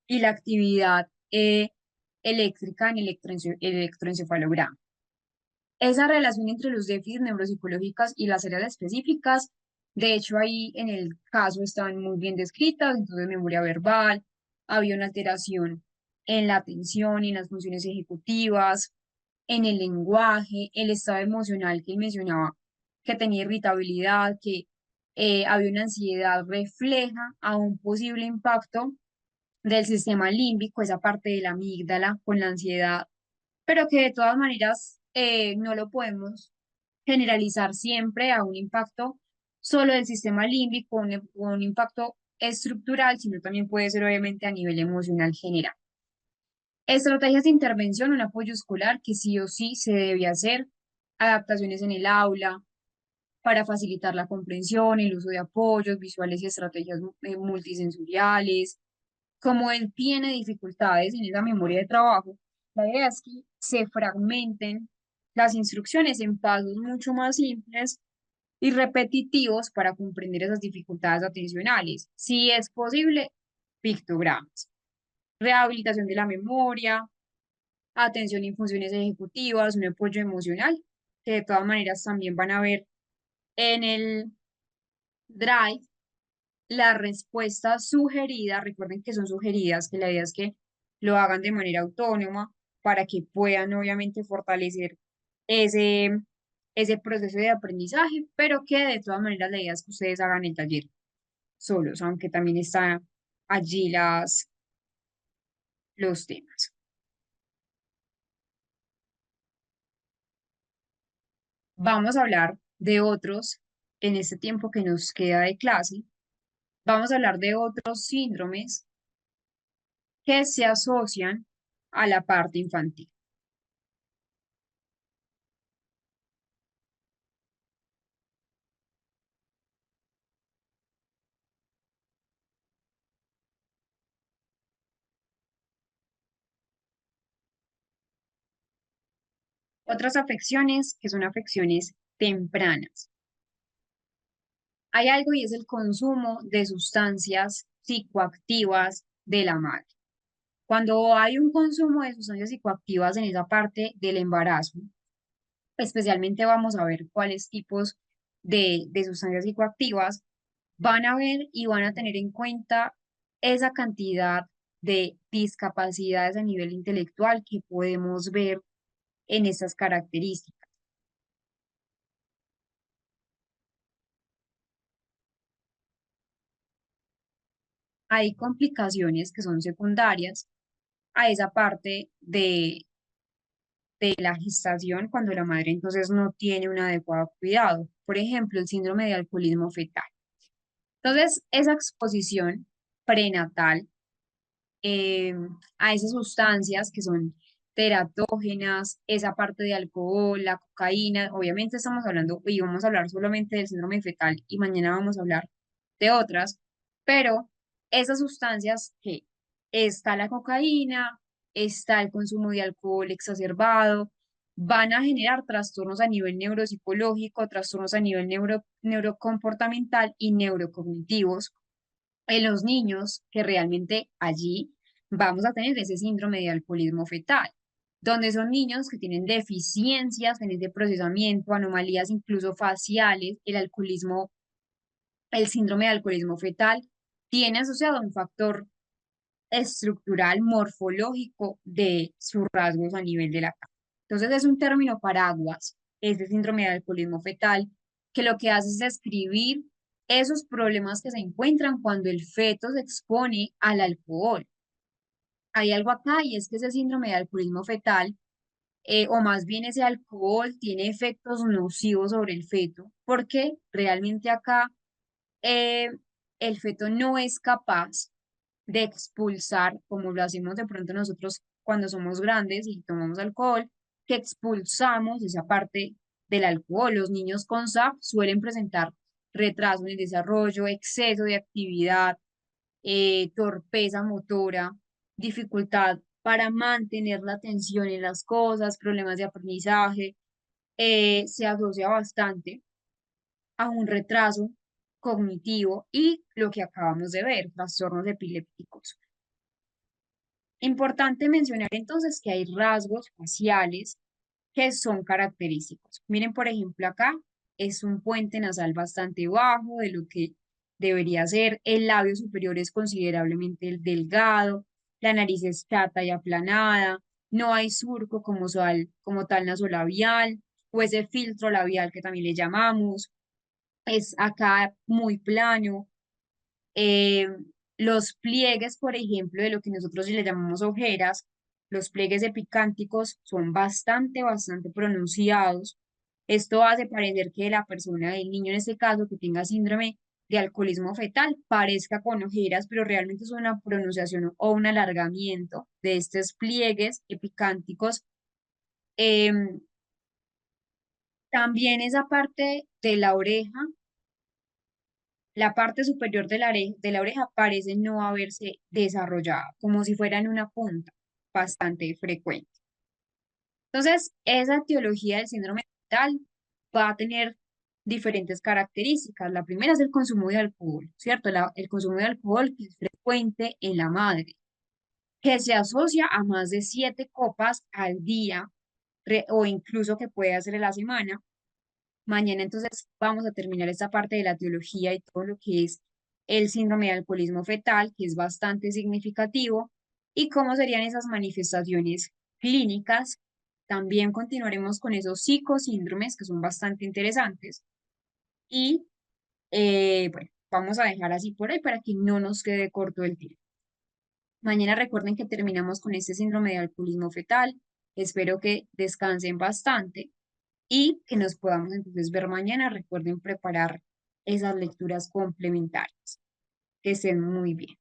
y la actividad eléctrica en electroencefalograma. Esa relación entre los déficits neuropsicológicos y las áreas específicas, de hecho ahí en el caso están muy bien descritas, entonces memoria verbal, había una alteración en la atención y en las funciones ejecutivas, en el lenguaje, el estado emocional que él mencionaba, que tenía irritabilidad, que había una ansiedad refleja a un posible impacto del sistema límbico, esa parte de la amígdala con la ansiedad, pero que de todas maneras no lo podemos generalizar siempre a un impacto solo del sistema límbico, un impacto estructural, sino también puede ser obviamente a nivel emocional general. Estrategias de intervención, un apoyo escolar que sí o sí se debe hacer, adaptaciones en el aula para facilitar la comprensión, el uso de apoyos visuales y estrategias multisensoriales, como él tiene dificultades en esa memoria de trabajo, la idea es que se fragmenten las instrucciones en pasos mucho más simples y repetitivos para comprender esas dificultades atencionales. Si es posible, pictogramas, rehabilitación de la memoria, atención en funciones ejecutivas, un apoyo emocional, que de todas maneras también van a ver en el Drive la respuesta sugerida. Recuerden que son sugeridas, que la idea es que lo hagan de manera autónoma para que puedan obviamente fortalecer ese, ese proceso de aprendizaje, pero que de todas maneras la idea es que ustedes hagan el taller solos, aunque también están allí los temas. Vamos a hablar de otros en este tiempo que nos queda de clase. Vamos a hablar de otros síndromes que se asocian a la parte infantil. Otras afecciones que son afecciones tempranas. Hay algo y es el consumo de sustancias psicoactivas de la madre. Cuando hay un consumo de sustancias psicoactivas en esa parte del embarazo, especialmente vamos a ver cuáles tipos de sustancias psicoactivas van a ver y van a tener en cuenta esa cantidad de discapacidades a nivel intelectual que podemos ver en estas características. Hay complicaciones que son secundarias a esa parte de la gestación cuando la madre entonces no tiene un adecuado cuidado. Por ejemplo, el síndrome de alcoholismo fetal. Entonces, esa exposición prenatal eh, a esas sustancias que son teratógenas, esa parte de alcohol, la cocaína, obviamente estamos hablando, y vamos a hablar solamente del síndrome fetal y mañana vamos a hablar de otras, pero esas sustancias que está la cocaína, está el consumo de alcohol exacerbado, van a generar trastornos a nivel neuropsicológico, trastornos a nivel neurocomportamental y neurocognitivos en los niños, que realmente allí vamos a tener ese síndrome de alcoholismo fetal, donde son niños que tienen deficiencias en ese procesamiento, anomalías incluso faciales. El alcoholismo, el síndrome de alcoholismo fetal tiene asociado un factor estructural, morfológico de sus rasgos a nivel de la cara. Entonces es un término paraguas, este síndrome de alcoholismo fetal, que lo que hace es describir esos problemas que se encuentran cuando el feto se expone al alcohol. Hay algo acá y es que ese síndrome de alcoholismo fetal, o más bien ese alcohol, tiene efectos nocivos sobre el feto, porque realmente acá eh, el feto no es capaz de expulsar, como lo hacemos de pronto nosotros cuando somos grandes y tomamos alcohol, que expulsamos esa parte del alcohol. Los niños con SAP suelen presentar retraso en el desarrollo, exceso de actividad, torpeza motora, dificultad para mantener la atención en las cosas, problemas de aprendizaje. Se asocia bastante a un retraso cognitivo y lo que acabamos de ver, trastornos epilépticos. Importante mencionar entonces que hay rasgos faciales que son característicos. Miren, por ejemplo, acá es un puente nasal bastante bajo de lo que debería ser. El labio superior es considerablemente delgado, la nariz es chata y aplanada, no hay surco como tal nasolabial o ese filtro labial que también le llamamos. Es acá muy plano. Eh, los pliegues, por ejemplo, de lo que nosotros le llamamos ojeras, los pliegues epicánticos son bastante pronunciados. Esto hace parecer que la persona, el niño en este caso, que tenga síndrome de alcoholismo fetal, parezca con ojeras, pero realmente es una pronunciación o un alargamiento de estos pliegues epicánticos. Em, También esa parte de la oreja La parte superior de la oreja parece no haberse desarrollado, como si fuera en una punta, bastante frecuente. Entonces, esa etiología del síndrome fetal va a tener diferentes características. La primera es el consumo de alcohol, ¿cierto? El consumo de alcohol que es frecuente en la madre, que se asocia a más de 7 copas al día o incluso que puede hacer en la semana. Mañana entonces vamos a terminar esta parte de la teología y todo lo que es el síndrome de alcoholismo fetal, que es bastante significativo, y cómo serían esas manifestaciones clínicas. También continuaremos con esos psicosíndromes que son bastante interesantes. Y bueno, vamos a dejar así por hoy para que no nos quede corto el tiempo. Mañana recuerden que terminamos con este síndrome de alcoholismo fetal. Espero que descansen bastante y que nos podamos entonces ver mañana. Recuerden preparar esas lecturas complementarias. Que estén muy bien.